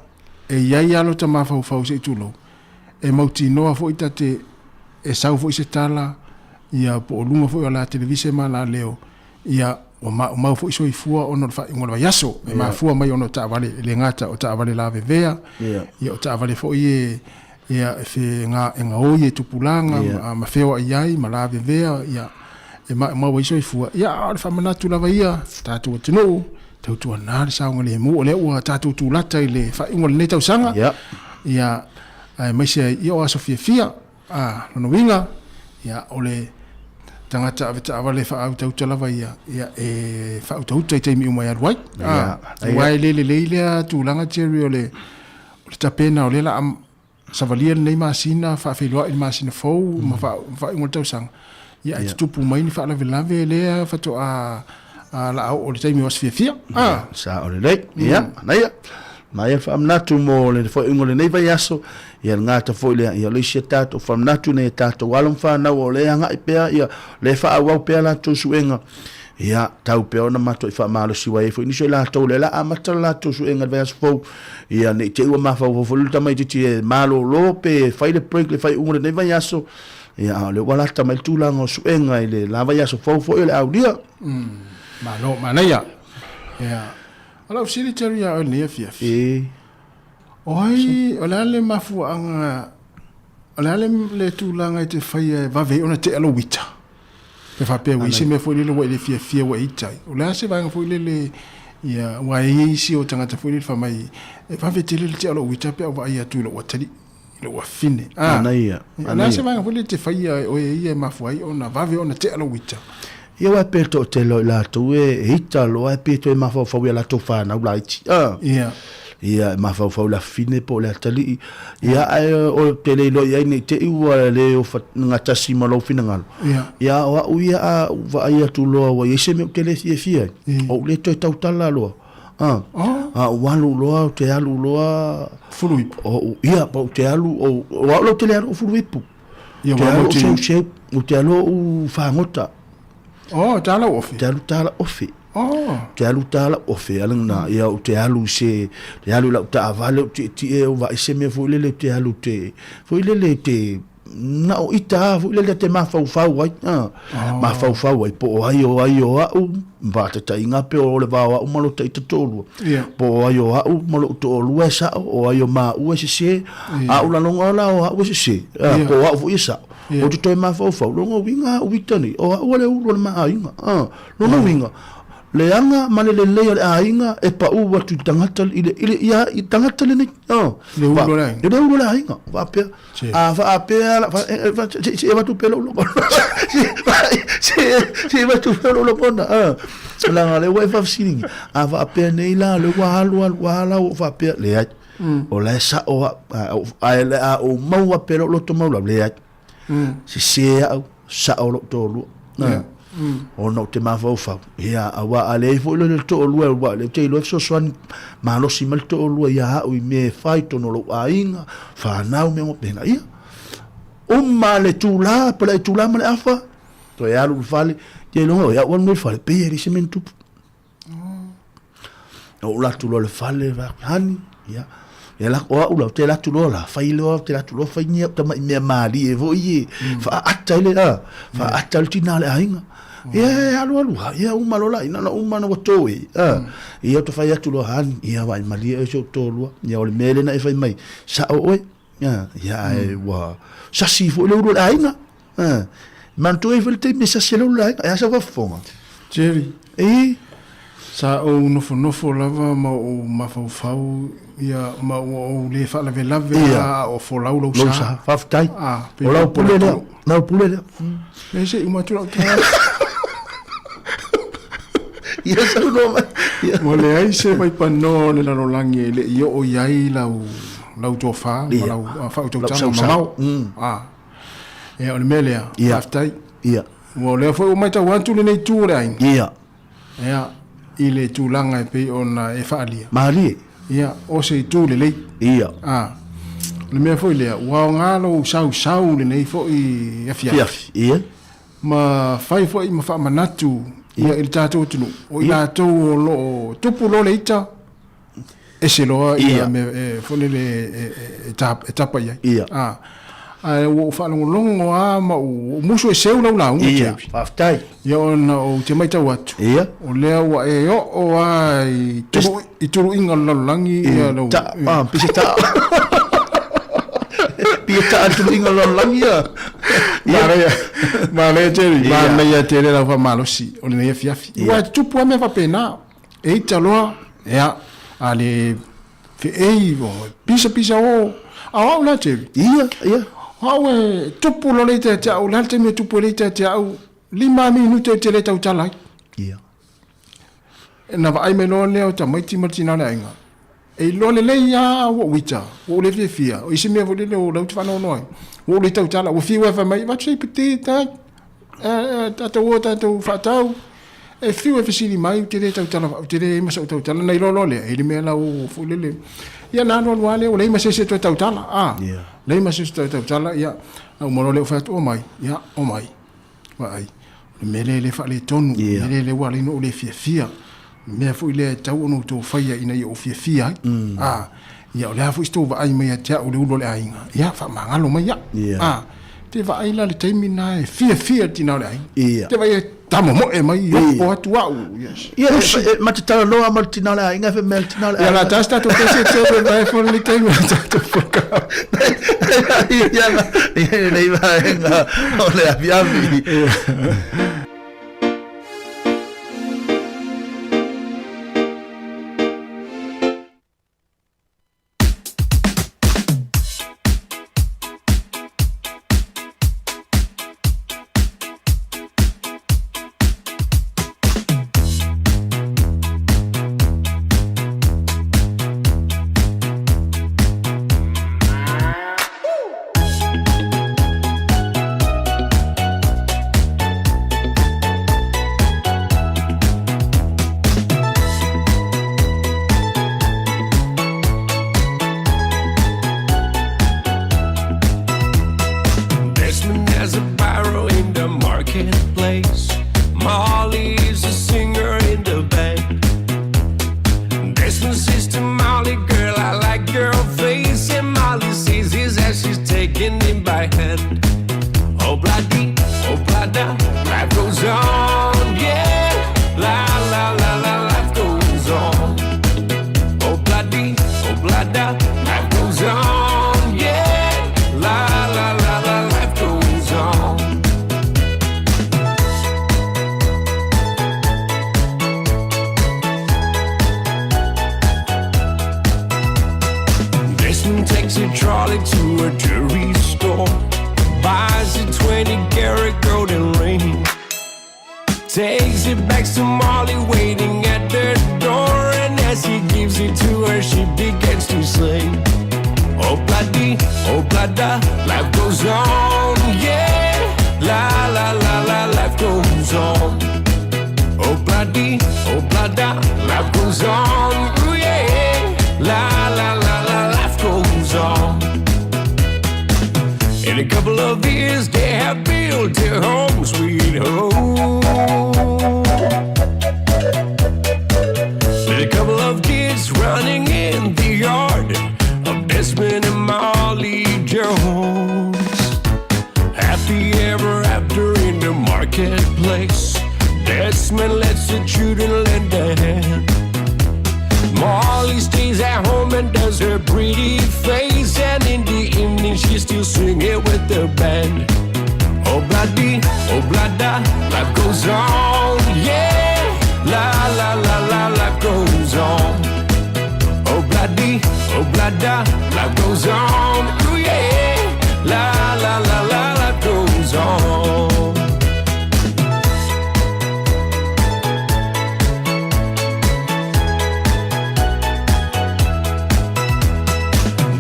e iai alo ta mawhau se tulo e mauti noa fo ita te e sau fo i se tala ia po o lunga fo i ala televise ma la leo ia o mau fo i soi fua ono le whaingola yaso e ma fua mai ono ta avale le ngata o ta avale la vevea ia o ta avale fo i ia e fe ngā oi e tupulanga ma feo iai ma la vevea ia e mau i soi fua ia o le whamanatu lava ia tātua tino tautua nā le saunga le mu o le ua tātua tūlata i le whaingola nei tau sanga ia mai se ia o aso fia lono winga ia o le tangata aveta avale whaau tauta lava ia e whaau tauta i teimi umai aruai wai lelea tūlanga Jerry o le tapena o le la am savalia nei masina whaawhiloa i masina fau ma whaingola tau sanga ia e tupu mai ni whaala velave lea whato a la au o le teimi was fia sa o le lei ia Mai fam natu mo le fo ingole nei vai aso ia ngata fo le ia le setato fam natu nei tato walon fa na o le anga ipea ia le fa au pea la to suenga ia tau pea na mato fa malo si wai fo ni so la to le la amata la to suenga vai aso fo ia nei te ma fa fo lu tamai ti malo lope fai le break le fai ingole nei vai aso ia le wala tamai tu la ngo suenga ile la vai aso fo ile au dia malo manaya ia Alau siri Jerry ya o nia fiafi. Oi, olale mafu anga olale le tūlanga i te whaia vave ona te alowita. Te whapea wisi me fo lele wa ile fiafia wa itai. Olea se vanga fo lele ia wa isi o tangata fo lele whamai vave te lele te alowita pe wa ia tūla wa tari ile wa fine. Anaia. Olea se vanga fo lele te whaia o ia mafu ai ona vave ona te alowita. Ia wa peto te lo la tu hita lo ai peto e mafau fau la to fa na ula iti ia mafau fau la fine po la tali ia o te le lo ia ni te ua le o ngata sima lo fina ngal ia wa uia va ia tu lo wa yese me te le fia o le to tau tala lo walu lo te alu lo fului o ia po te alu o wa lo te le alu fului pu ia wa te alu u fa ngota tala ofi. Tala ofi. Tala ofi. Alanga ia o te alu se, te alu la ta avale ti e o vai se me fo lele te alu te. Fo lele te na o ita fo lele te mafau fau ai. Mafau fau ai po ai o au va te tainga pe o le va o malo te tolu. Po ai o au malo to lu esa o ai o ma u se a u la longa la o u se. Po o fu isa. O te toi mafau fau longa winga o vitani o ole u ma ainga longa winga le anga male le ainga e pa u watu tangata ile ia i tangata le le u le ainga va pe va pe se va tu pelo lo se va tu pelo lo bona la le wa fa sining va pe nei la le wa va pe le o la sa o o mau pelo lo to mau le se au sa o to lu o no te ma fo ia awa ale fo le to lu wa le te lo so swan ma lo si mal to lu ia o me fai to no lo ainga fa na me mo pena ia o ma le tu la pela tu la ma afa to ia lu fale te lo ia won me fale pe ri sementu o la tu lo le fale va hani ia e la o la te la tu lo la fai lo te la tu lo fai ni ta me mali e vo ye fa atta le fa atta le tinale ainga alu ia uma lo la ina uma no to ia to fai atu lo han ia vai mali e so to lo ia o le mele na e fai mai sa o ia e wa sa si fo lo ainga man to e volte me sa se lo la ia sa va fonga Jerry sa o nofo lava ma o mafau ia ma o le fa la velave o fo la lo sa fa tai o la pule na pule e se uma tu ia sa no mo le ai se vai pano le la rolangi le io o iai lau to fa lau fa to tanga mau e o le melea fa tai mo le fo o mai ta wantu le nei tu rai ia ile tūlanga e pei ona e whaalia. Mahalie? Ia, o se tū le lei. Ia. Le mea fo ilea, wao ngalo sau le nei fo i afiafi. Ia. Ma fai fo i ma wha manatu ia il tātou tunu o i tātou lo tupu lo le ita e se loa ia me fone le tapa ia ai o whanongolongo a ma o musu e seu lau lau ia aftai ia ona o te maita watu ia o lea wa e o ai i turu inga lalangi ia lau pisa ta pita atu inga lalangi ia ma le teri ma ia tere la fa malosi o le fiafi wa tupu a me fa pena e taloa ia ale fe ei pisa o a la teri ia Hawe tupu lo le te au lalte me tupu le te au 5 minuto te le tau tala. Ia. Na va ai me lo le o ta mai ti martina le ainga. E lo le ia o wita, o le fia, o isi me vo le o lau te fa no noi. O le tau tala, o fi wa fa mai va sei petita. Ta fa tau. E fi wa fisili mai te le tau tala, te le masa tau tala nei lo le, e le me la o fu le. Ia na no wale o le masa se tau tala. Ia. Lei masu sta tala ia au moro le fa o mai ia o mai wa ai le fa le tonu le wale no le fia me fu le tau no to faia ina ia o fia ia o le fu sto va ai mai tia o le ulo le ainga ia fa mangalo mai ia te va ai la le taimi na e fia tina le ai te vai tamo mo e mai o atu au yes ia ma te tala loa ma tina le ainga fe mel tina le ia la tasta to pese te vai for le taimi to foka ia nei vai nga o le aviavi Takes it back to Molly waiting at the door, and as he gives it to her, she begins to sing. Oh blada, life goes on, yeah. La la la la, life goes on. Oh blada, life goes on, ooh, yeah. La la la la, life goes on. In a couple of years, they have built their home, sweet home. With a couple of kids running in the yard of Desmond and Molly Jones. Happy ever after in the marketplace. Desmond lets the children lend a hand. Molly stays at home and does her pretty face, and in the evening she still singing with the band. Oh blada, life goes on, yeah. La la la la, life goes on. Oh blada, life goes on, ooh yeah. La la la la, life goes on.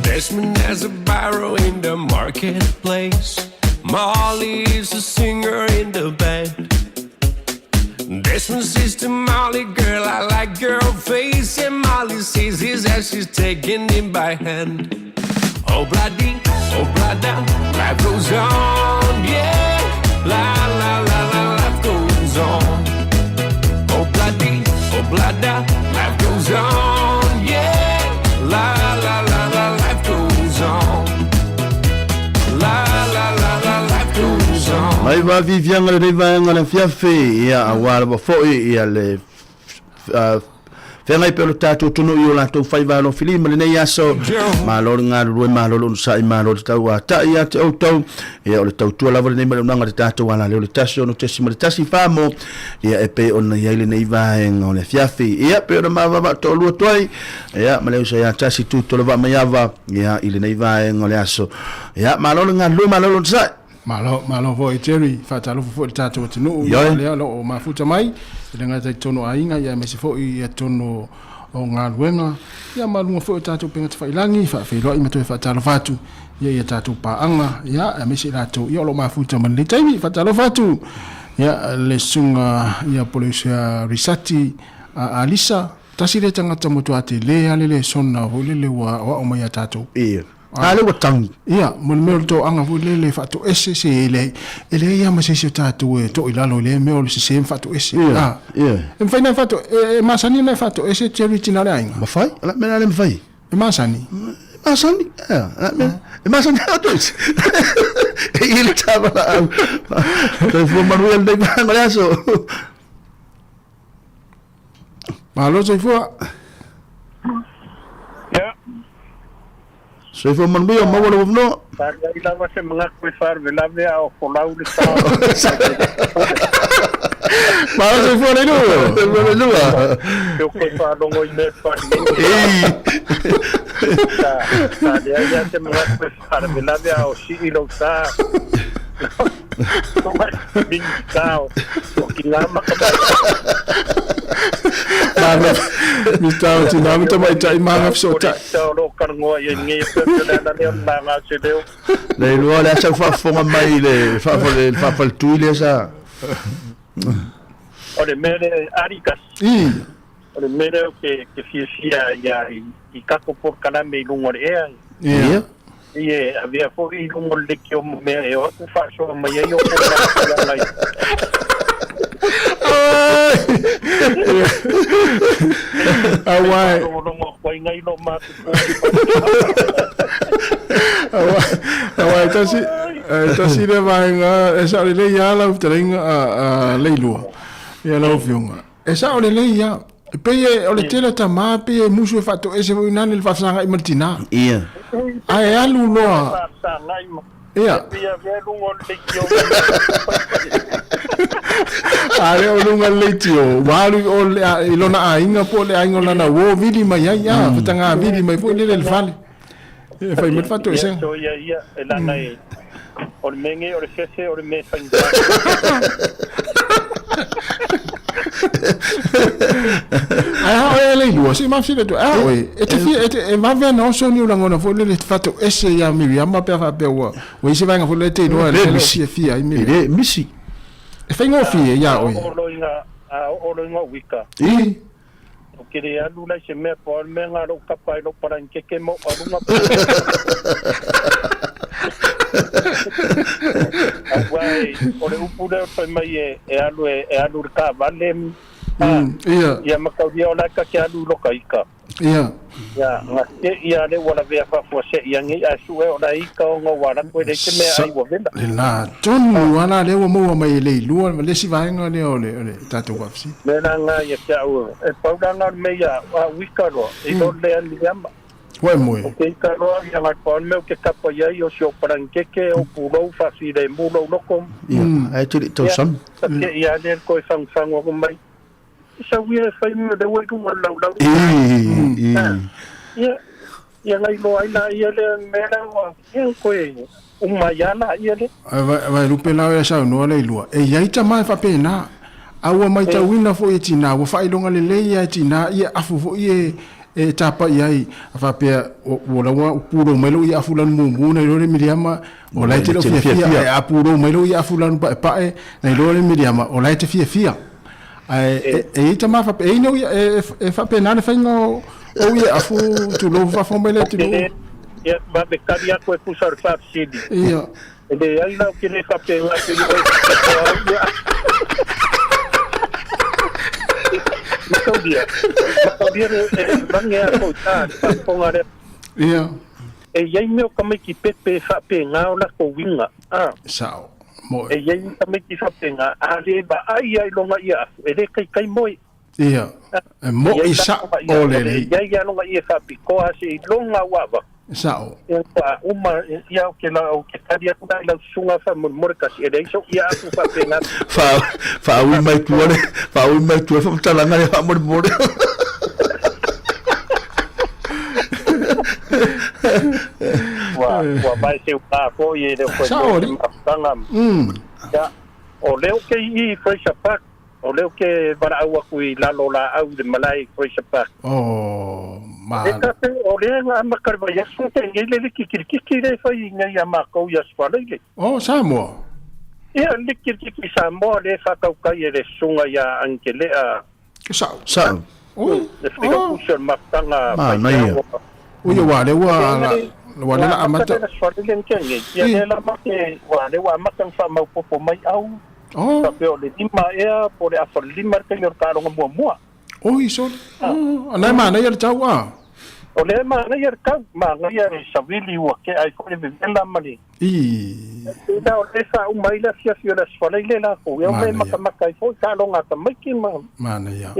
Desmond has a barrow in the marketplace. Molly is a singer in the band. Desmond says to Molly, girl, I like your face. And Molly says this as she's taking him by hand. Oh blada, life goes on, yeah. La la la la, life goes on. va vivianga le va ngala fiafe ia awala ba foi ia le Fengai pelo tato tunu yo la to fai va no filima le nei aso ma lo nga lo ma lo sai ma lo tau ta ia te auto e o le tau tu la vole nei ma nga le tato wala le taso no tesimo le tasi famo ia e pe on ia le nei va en o le fiafi ia pe ma va to lu toi ia ma le ia tasi tu to le va ma ia ia ile nei va en o le aso ia ma lo nga lo ma lo sai malo voi Jerry fatalo fo tato tunu le lo ma futa mai le ngata tono ainga ia me se fo ia tono o nga luenga ia malunga fo tato penga failangi fa felo i mato fatalo fatu ia tato pa anga ia me se lato ia lo ma futa man le taimi fatalo fatu ia le sunga ia polisia risati alisa tasile tanga moto ate le ale sonna ho le wa o mai tato ia ale watang ia mon to anga fu le fatu ese se le ia ma se tatu e to ilalo le me o se fatu ese ia en fai fatu ma sani na fatu ese charity na ainga ma fai ala me ale fai ma sani ma sani ato ele tava to fu manuel de ngalaso ma lo se fu So for man bio mo wala no. Para ila wa se mga kwefar vela vea o kolau de sa. Para so for le no. Eu kwefar longo ine pa. Sa dia ya se mga kwefar vela vea o si ilo sa. Como bing sao. O kilama ka. Mr. Tinami to mai tai manga so ta. Lo karngo ye ngi pe na le manga se deu. Le lo la sa fa fonga mai le fa le tu le sa. O le mere arikas. O le mere que fia ya I kako por kana me lungo e. Ia. Ie avea fo I lungo le que o me e o fa so mai yo ko la. Awai tasi le vainga e sa le ia la utrenga leilua ia la fiunga e sa le ia pe o le tela tama pe musu fatu ese nani le fasanga I martina ia ai alu loa ia ale o lunga leitio walu o le ilona ainga po le ainga lana wo vidi mai ia fatanga vidi mai po le fale e fai met fatu ese so ia elana e o le menge o le fese o le me fai ai le lua si ma file to ai e ma ve no so ni ulangona fo le fatu ese ya Miriam ma pe fa pe wo se vai nga fo le te no le si fia I le misi e fai ngo fia ya oi o lo nga wika o kere alu la se me po me nga ro kapai lo para nke mo alu nga Awai, o le upu leo toi mai e alu ka vale ia makaudia o la ka ke alu loka ika ia nga te ia le wala vea whawhose ia ngi a sue o la ika o ngā wara koe le te mea ai wa venda la tonu wana le wa mua mai le lua le si vaenga le o le tato wapsi mena ngā ia kia ua e pauranga mea a wika roa e lo le ani ama Wai moe. Okay, karo ia ngai pon meu ke kapa ia o sio parankeke o pulo fasi de mulo loko. Ai tu to sam. Ke ia le ko sang o mai. Sa wi fai me de wai ku lau. Ia ngai lo ai na ia le mera wa. Ia ko umayana ia le. Vai lupe la ia sa no le lua. E ia ita mai fa pena. Aua mai ta wina fo itina, wa fa ilonga le ia itina ia afu fo ie e tapa iai fa pe o la wa puro melo ia fulan mumu na le Miriama o la te fia a puro melo ia fulan pa na le Miriama o la te fia e tama fa pe no e fa pe na fa no o ia afu tu lo fa fo melo tu ia ba be karia ko pusar fa sidi ia e de ai na que le fa pe la que Claudia bangia ko ta pongare ia e ia meu como que pepe fa pe nga la ko winga sao e yei tamiki fapenga ale ba ai longa ia e le kai moi ia mo isa ole le ia longa ia fapi ko ase longa wava sao pa uma ia ke la o ke tadia ku la sunga fa morka si e so ia ku fapenga fa ui mai tu fa talanga le fa mor wa mai se pa ko ye de ko tanga ya o leo ke I fresh park o leo ke para agua ku la lola au de malai fresh park ma o leo nga makarba ya so te ngile ki le fa inga ya mako ya spalele Sāmoa ia likiriki Sāmoa le fa ka ka ye le sunga ya ankele a sao le fica puxa matanga uia wale wale la amata spalele kenye ya la make wale wa matang fa mau popo mai au tapi o le lima ea po le afa lima ke le taronga mua iso ana mana ia tau o le mana ia tau mana ia savili wa ke ai ko le vela mali da o le sa mai la fia la spalele la ko eu me maka fo taronga ta mai ki mana ia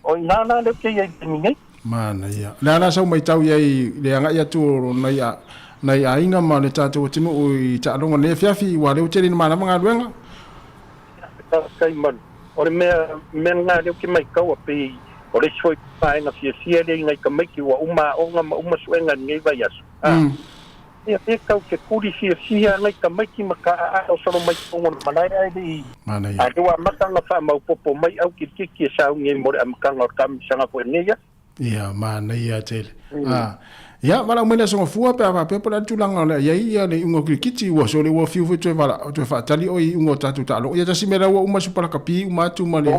o nana le ke ia mingai mana ia la sa mai tau ia le anga ia tu nei ainga ma le tatu tinu I taronga ne fiafi wa le tele mana manga luenga kai man o le me nga le ki mai ka wa pe o le soi pa nga fia le ngai ka mai ki wa uma suenga ngai vai asu ia ka ke kuri fia ngai ka mai ki maka o so mai ko malai ai di mana ia ai wa maka nga fa mau popo mai au ki sa ngai mo am ka ngor kam sanga po ngai ia mana ia tele ya wala mena so fua pe pa pe la tulanga le ia le ungo kiti wo so le wo fiu fu tu wala tu fa tali o ungo tatu talo ia tasi mera wo uma super kapi uma tu male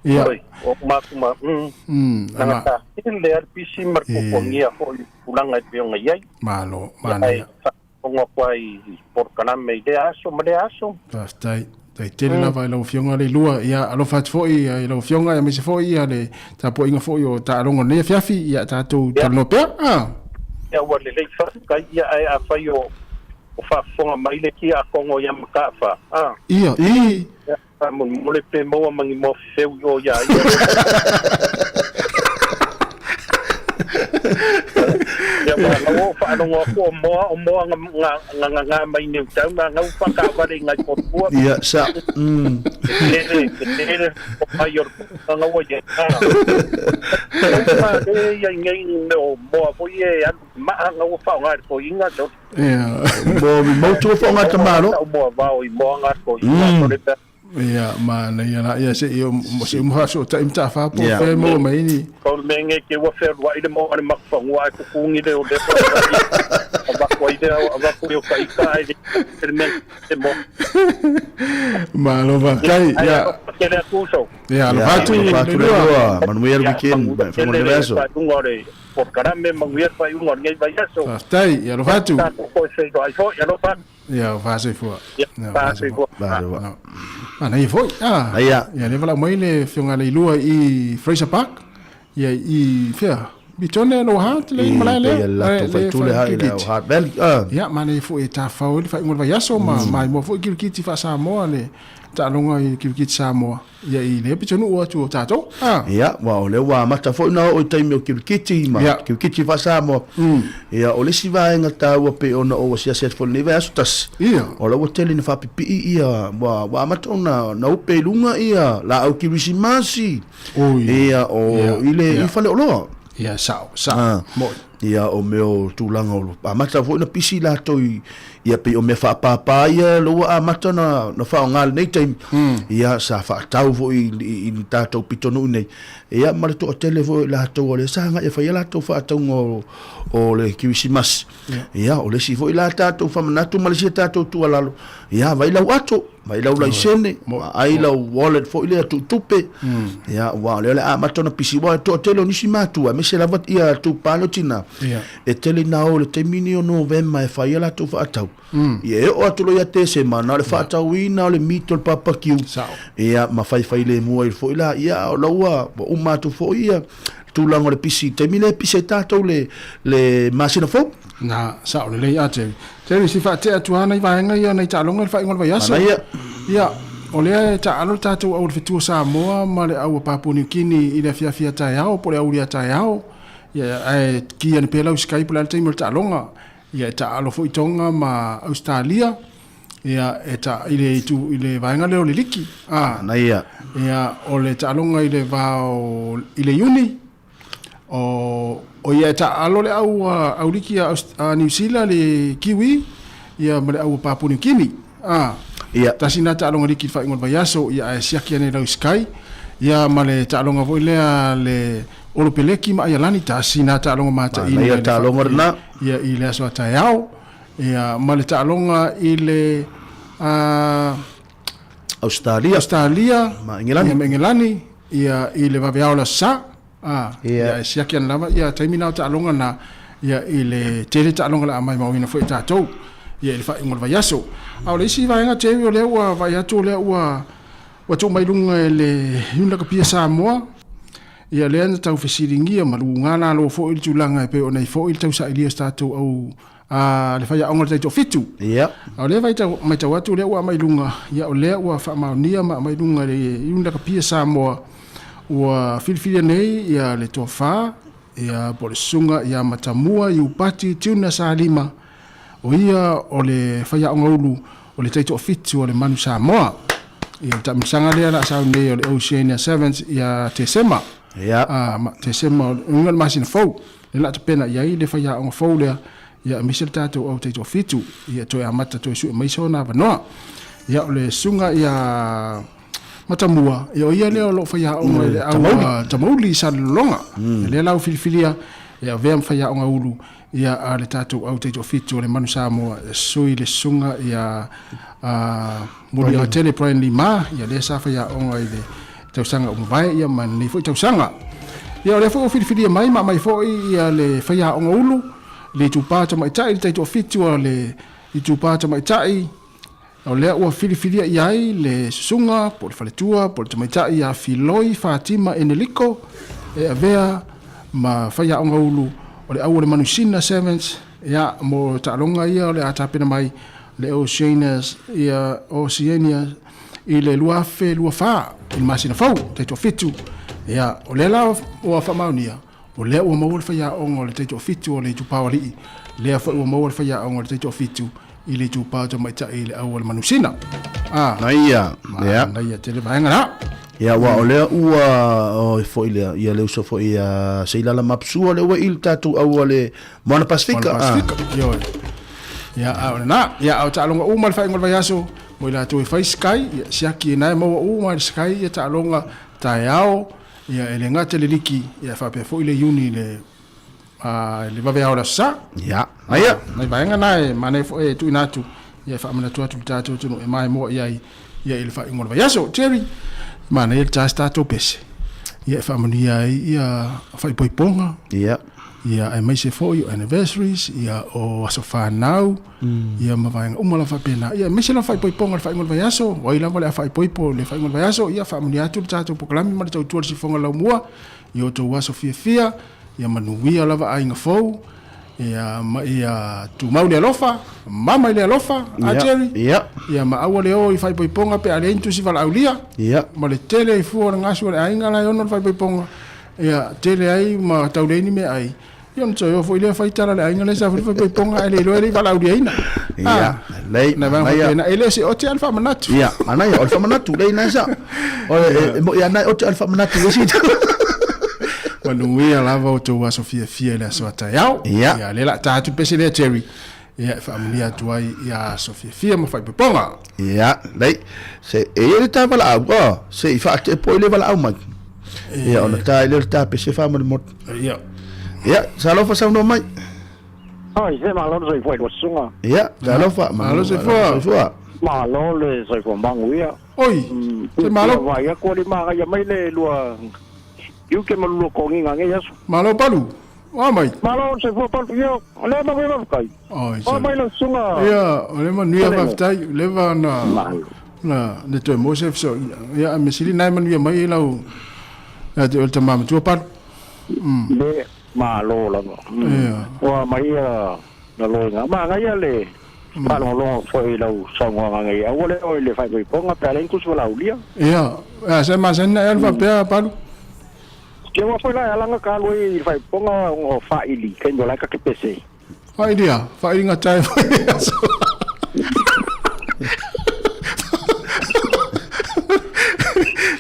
ia o uma ta ile RPC marco pongia ho ulanga pe nga ia malo mana ngo kwai por kana me idea so tai tele la vai lo fionga le lua ia alo fat foi ia lo fionga ia me se foi ia le tapo inga foi o ta rongo ne fiafi ia tatu tano pe ya wale le fa ka ia ai a fa yo o fa fonga mai le ki a kongo ya maka fa ia mo le pe mo mangi mo fe yo ya ya wa fa no ko mo nga mai ne tau nga fa ka va le ngai po po ia sa le mayor nga wa ya ya ngai no mo po ye ma nga fa nga po inga do mo tu fa nga tamaro mo va o mo nga ko inga to ia mana ia se io se mo so ta imta fa po fe mo mai ni ko menge ke wa fe wa ile mo ani makfa wa ku kungi de o de ba ko ide ba ko yo kai kai de men de mo malo va kai ia ke le kuso ia lo fatu manuel weekend fa mo de beso por caramba manguer fa un ngai vai aso tai ia lo fatu ko se do ai fo ia lo fa ia va se fo va se fo ana i foi ia le vala mai le fionga le lua I Fraser Park ia I fia bitone no hat le malale la to tu le ha le hat bel ia mana foi ta fa o fa ngol vai aso mai mo foi kiti fa Samoa le ta longa I kiti Samoa ia I le bitone o tu tato ia wa le wa mata foi na o taimi o kiti ma kiti fa Samoa ia o le siva nga ta o pe ona o sia set fo le aso tas ia o le hotel ni fa pipi ia wa mata ona na o pe lunga ia la au kibisi masi ia o ile I fa le lo ia sa mo ia o meu tulanga o mata fo na pisi la to ia pe o me fa papa ia lo a mata na fa ngal nei time ia sa fa tau fo I tato pitonu nei ia ma to telefo la to le sanga e fa ia la to fa tau o le kibisimas ia o le si fo la tato fa na to malisia tato tu ala ia vai la wato vai la sene ai la wallet fo ile tu tupe ia wa le a mata na pisi wa to telo ni si matu a me se la vat ia tu palo tina e tele na o le termini o november e fa ia la to fa tau ia o atulo ia te semana le fa tau ina le mito le papa kiu ia ma fai le mua fo ila ia o laua o matu fo ia tu lango le pisi te mile pisi tato le masina fo na sa o le ate Jadi sifat te atuana i vaenga ia nei talonga fa ingol vai aso. Ia o le talo tatu au fitu Samoa ma le au Papua New Guinea i le fia tai au po le au ria tai au. Ia ai ki an pela Skype la te mo talonga. Ia talo fo itonga ma Australia. Ia ile vaenga le o le liki. Na ia. Ia o le talonga i le vao i le uni. O ia talo le au liki a New Zealand le kiwi. Ia ma le au Papua New Guinea. Ia tasina talonga liki fa ingol vai aso ia siaki ane lau sky. Ia ma le talonga vo le olo peleki ma ia lani tasina talonga mata i le talonga na. Ia i le aso ataiao. Ia ma le talonga i le Australia ma Engilani ia i le vaveao la sa ia siaki ana lava ia taimina o talonga na ia i le tele talonga la mai mawina foi tatou ia le fa ingol vai aso au le si vaenga te o le ua vai atu le ua tu mai lunga le yunda ka pia Samoa ia le ana tau fesiringia malunga na lo fo il tulanga pe ona fo il tau sa ilia statou au le faya onga te fitu ia au le vai tau mai tau atu le ua mai lunga ia o le ua fa maunia ma mai lunga le yunda ka pia Samoa ua filfilia nei ia le tofa ia po le sunga ia matamua i upati tiuna sa lima o ia o le faya onga ulu o le taito fitu o le manu Samoa ia tamisanga lea la sa nei o le Oceania Sevens ia te sema ia te sema ngal masina fou le la te pena ia i le faya onga fou lea ia misel tato o taito fitu ia toi amata toi su mai sona vanoa ia o le sunga ia matamua ia leo lo faya onga le au tamauli sa longa le lau filfilia ia vem faya onga ulu ia le tatu au te fitu le manu Samoa sui le sunga ia muli o tele Brian Lima ia le sa faya onga ile tausanga o vai ia man ni foi tausanga ia le fo filfilia mai foi ia le faya onga ulu le tupata mai tai te fitu le tupata mai tai o le ua filfilia iai le sunga po le faletua po le tamaita ia filoi Fatima Eneliko e avea ma faya onga ulu o le au le manusina sevens ia mo talonga ia o le atapena mai le Oceania i le luafe luafa i masina fau te fitu ia o le la o fa maunia o le ua maua le faya onga o le te fitu o le tupawali le fa ua maua le faya onga o le te fitu i le tupa to mai tai le au le manusina na ia na ia te le vaenga na ia wa o le ua o fo ia le uso fo ia seila la mapsua le ua il tatu au le Moana Pasifika yo ia au na ia au talonga u mal fa ngol vayaso mo la to fa sky ia siaki na mo u mal sky ia talonga taiao ia ele ngate le liki ia fa pe fo ile uni le le vaveao la sa ia aia mai vaenga nai mane fo tu inatu ia fa mana tu tatu tu e mai mo ia il fa ingol vayaso Terry mane il tasta to pese ia fa mania ia fa ipoiponga ia ai mai se fo your anniversaries ia o asofa now ia mavaenga umala fa pena ia mai se la fa ipoiponga fa ingol vayaso o ila vale fa ipoipo le fa ingol vayaso ia fa mania tu tatu poklami mane tu si fonga la mua ia to waso fia ia manuia lava ainga fou ia tu mau le alofa mama le alofa a Jerry ia ma awa le o i fai poiponga pe ale intu si vala aulia ma le tele i fuo ngasu le ainga la ono fai poiponga ia tele ai ma tauleni me ai yon so yo foi le fai tala le ainga le sa fai poiponga ale lo le vala aulia ina ia lei na va na ele se o te alfa manatu ia ana ia alfa manatu lei na sa o ia na o te alfa manatu si Manuia lava o tau aso fia le aso ataiao ia le la tatu pese le Terry ia familia tuai ia aso fia ma fai peponga ia lei se le ta vala au se fa te po le vala au mai ia ona ta le ta pese fa mo ia salo fa sa no mai ai se malo so foi do sunga ia salo fa malo se fa malo le so ko manguia oi se malo vai a ko le ma ia mai le lua you ke malu ko nginga nge yaso malo palu mai malo se fo palu yo ole ma vai kai mai lo sunga ia ole ma nia va tai leva na le to mo se so ia me sili nai man ia mai lau ya te ulta mam tu par le malo la o mai na lo nga ma ga ia le Palong foi lau Sāmoa ngai. Ole le fai mai ponga pele ku so lau lia. Ia, se masena e fa pe palu. Ke wa foi la langa ka lui fai ponga o fa ili ken do la ka ke pese. Fa ili ngatai foi.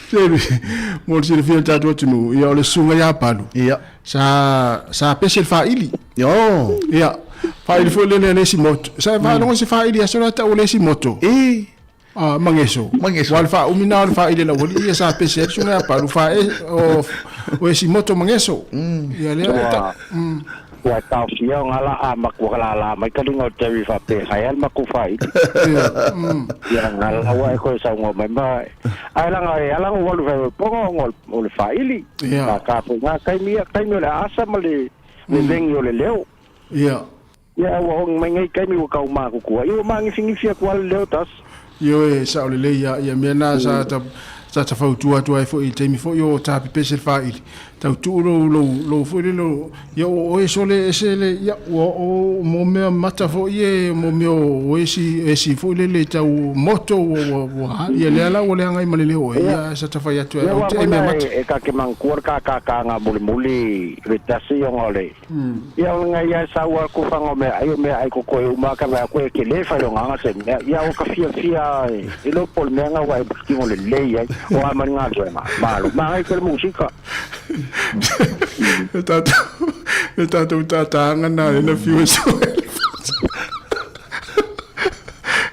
Seri, mo se fia tatu tunu, ia ole sunga ya palu. Ia. Sa pese fa ili. Yo. Ia. Fa ili foi le si moto. Sa va no se fa ili aso ta ole si moto. Mangeso. Wal fa umina fa ili la wali ia sa pese sunga ya palu fa o si moto mangeso. Ia le ta. Wa tau sia ngala a makwala la mai kalinga te fa pe hayal makufai. Ya ngala wa ko sa ngo mai mai. Ai la ngo lu fa pongo ngol fa ili. Ka po nga kai mi la asa male le vengo le leo. Ya wa mai ngai kai mi ka ma ku ko. Yo ma ngi fingi fia ko leo tas. Yo sa le ya mena sa ta fa tu ai fo i te mi fo yo ta pese fa ili. Tau tu lo fo lo yo o sole esele ya o mo me mata fo ye mo me o esi fo le tau moto o ye le ala o le ngai malele o ya sa ta fa ya tu o te me mata e ka ke mangkuar ka nga muli retasi yo ngole ya ngai ya sa wa ku fa ngome ai ko uma ka ba ko ke le fa yo nga se ya o ka fia e lo pol me nga wa ki ngole le ya o ama nga jo ma ai ko musika Tata ngana na fiu so.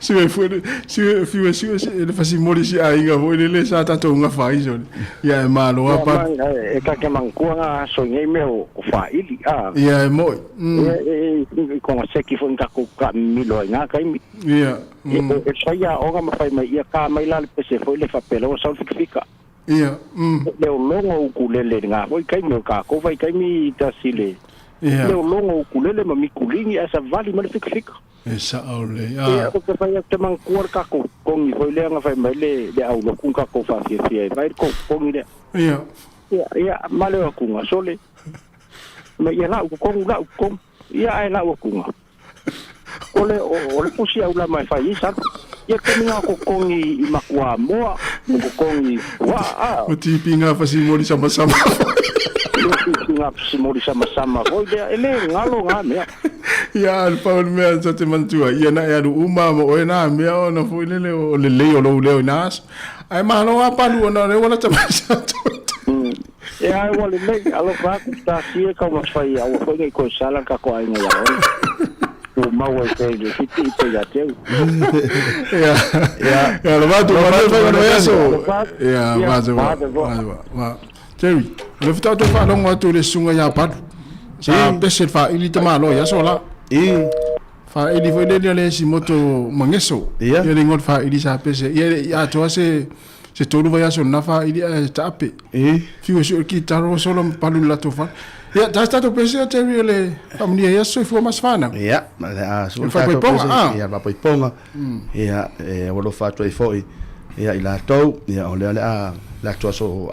Fiu ele fasi mori si ai ga foi le sa tato nga fai so. Ya malo apa. E ka ke mangkua nga so ngai me o fai li Ya mo. Ko se ki fon ka ko ka milo nga kai mi. Ya. E so ya o ga ma fai mai ia ka mai la pe se foi le fa pelo so fika. Ia. Leo longo ukulele nga voi kai me ka ko vai kai mi tasile. Leo longo ukulele ma mi kulingi asa vali ma fika. Esa ole. Ia ko ka vai te mangkuar ka ko kongi voi le nga vai mai le au lo kun ka ko fa fia vai ko kongi le. Ia male ku nga sole. Ma ia la ku ia ai la ku nga. Ole pusi au la mai fai sa. Ia kami nga ko kongi makwa mo ko kongi wa o tipinga fasi mori sama-sama. Nga fasi mori sama-sama ko dia ele ngalo ngame. Ya Paul me sa te mantua ia na ya uma mo e na me ona foi lele o lele o lo nas. Ai ma no apa lu ona le wala tama sa. Ya ai wala le alo pa ta si e ka mo fai au foi ko sala ka ko ai nga ya. Mau te fiti te ya teu ya lo va tu no eso ya va Terry le fita to fa longo to le sunga ya pat sa pese fa ili te malo ya sola fa ili foi le si moto mangeso ya le ngot fa ili sa pese ya to se tolu va ya so na fa ili tape fiu so ki taro solo palu la to fa. Ja, daar staat ook best te willen. Meneer, ja, zo voor mas fana. Ja, so fa po ponga. Ja, va po ponga. Ja, o lo fa to e foi. Ja, ila to, ja, o le la to so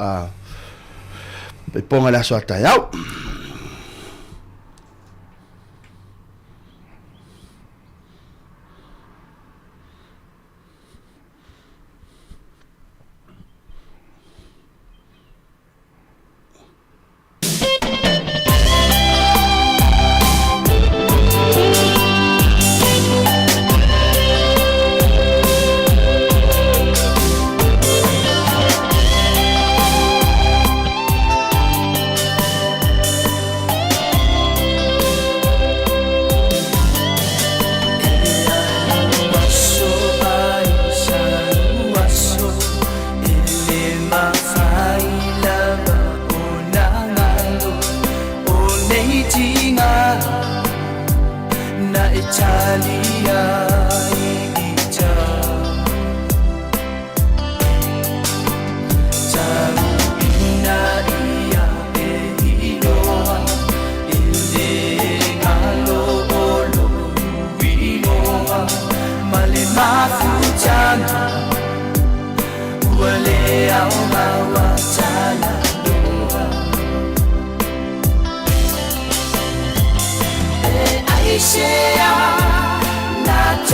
pe ponga la so ata ya. Shea, not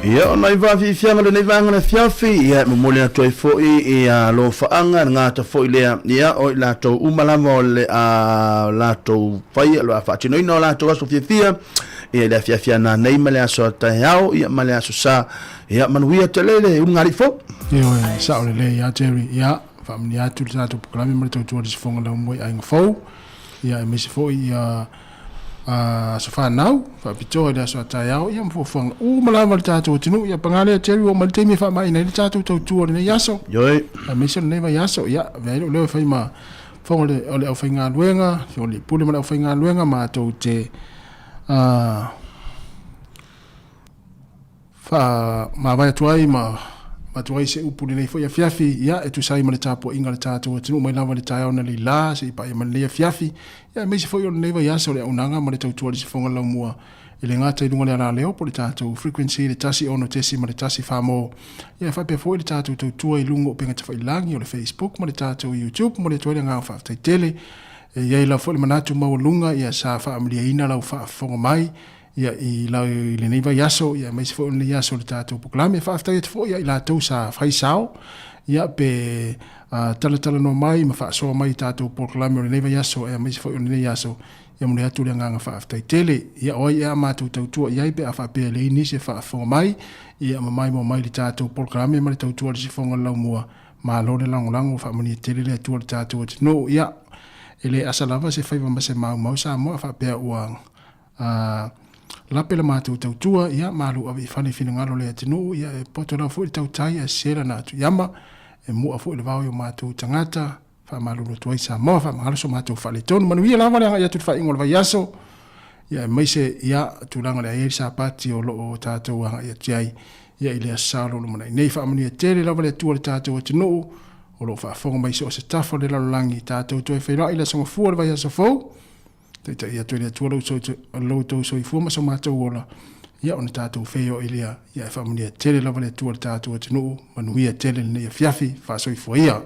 Ia ona iwa fianga le nevanga na fiafi ia mo le atoe foi ia lo faanga ngata foi le ia o la to umalama o le la to fai lo fa tino ino la to so fia ia le fiafia na nei male aso ta yao ia male aso sa ia manuia telele ungari fo ia sa o le ia Jerry ia family atu sa to program mo to to fonga la mo ai ngfo ia me se foi ia so fa now fa pito da so ta yao ia mo fong mala mal ta to tinu ia pangale Jerry o mal temi fa mai nei ta to to ne yaso yoi a mission ne va yaso ia ve lo fa ma fong le o fa nga luenga yo li pule ma fa nga luenga ma to te fa ma vai tuai ma tuai se upuli nei foi a fiafi ia e tu sai ma le tapo inga le tato tinu mai lava le taio na li la se pa ma le fiafi ia me se foi o nei vai yaso le unanga ma le tau tuai se fonga la mua ele ngata i lunga le ala leo po le tato frequency le tasi ono tesi ma le tasi famo ia fa pe foi le tato tau tuai lungo penga te fai langi o le Facebook ma le tato YouTube ma le tuai le ngā fa tai tele ia la foi le manatu ma lunga ia sa fa amlia ina la fa fonga mai ia i la le nei vai yaso ia me se foi le yaso le tato proklame fa afta ia foi ia la to sa fai sao ia pe tala no mai ma fa so mai tato proklame le nei vai yaso ia me se foi le nei yaso ia mo le atu le nganga fa afta tele ia o ia ma tu tu ia pe afa pe le ni se fa fonga mai ia ma mai mo mai le tato proklame ma le tu tu se fonga la mua ma lo le lango fa mo ni tele le tu le tato no ia ele asalava se fai ma se mau Sāmoa fa pe uang la pela mātou tautua, ia malu awi whane whinangaro lea tino, ia e poto la fo i tautai a sera nā tu yama, e mua fo i le vau i o mātou tangata, wha malu no tuai Sāmoa, wha mahalo so mātou whale tonu, manu ia lawa leanga ia tu wha ingola vai aso, ia e meise ia tu langa lea eri sa pati o loo tātou anga ia tiai, ia i lea sālo lo mana i nei wha amani e tere lawa lea tua le tātou a tino, o loo wha fonga mai se o se tafo le lalolangi tātou toi whaila ila songa fua le vai aso fau, te ia tu le tu lo to so i fuma so mato ola ia on tato feo ilia ia family tele la vale tu tato tinu manuia tele ne fiafi fa so i foia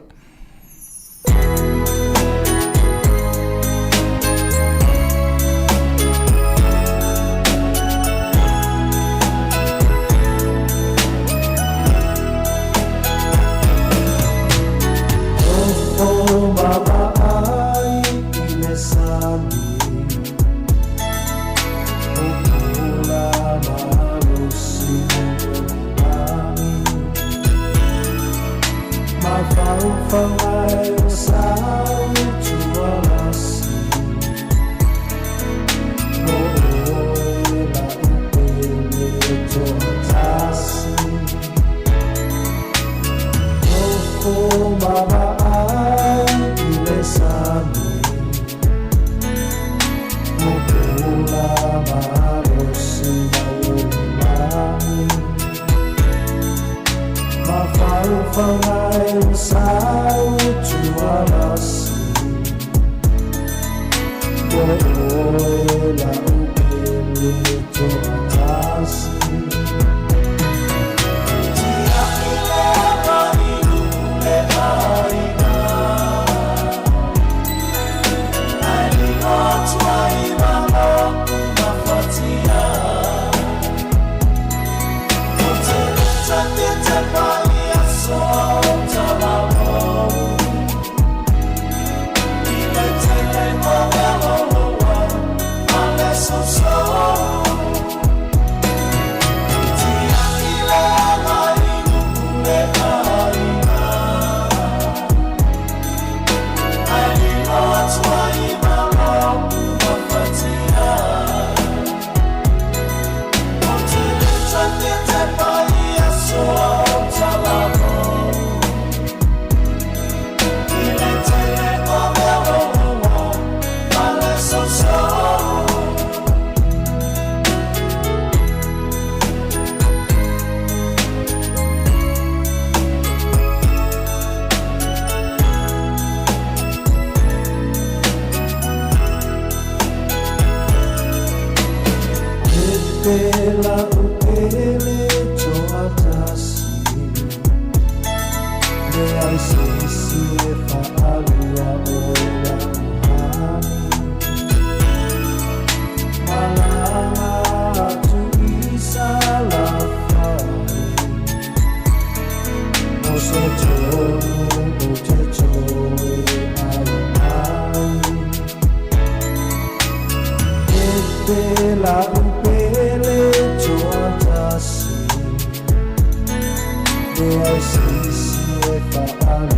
I see if I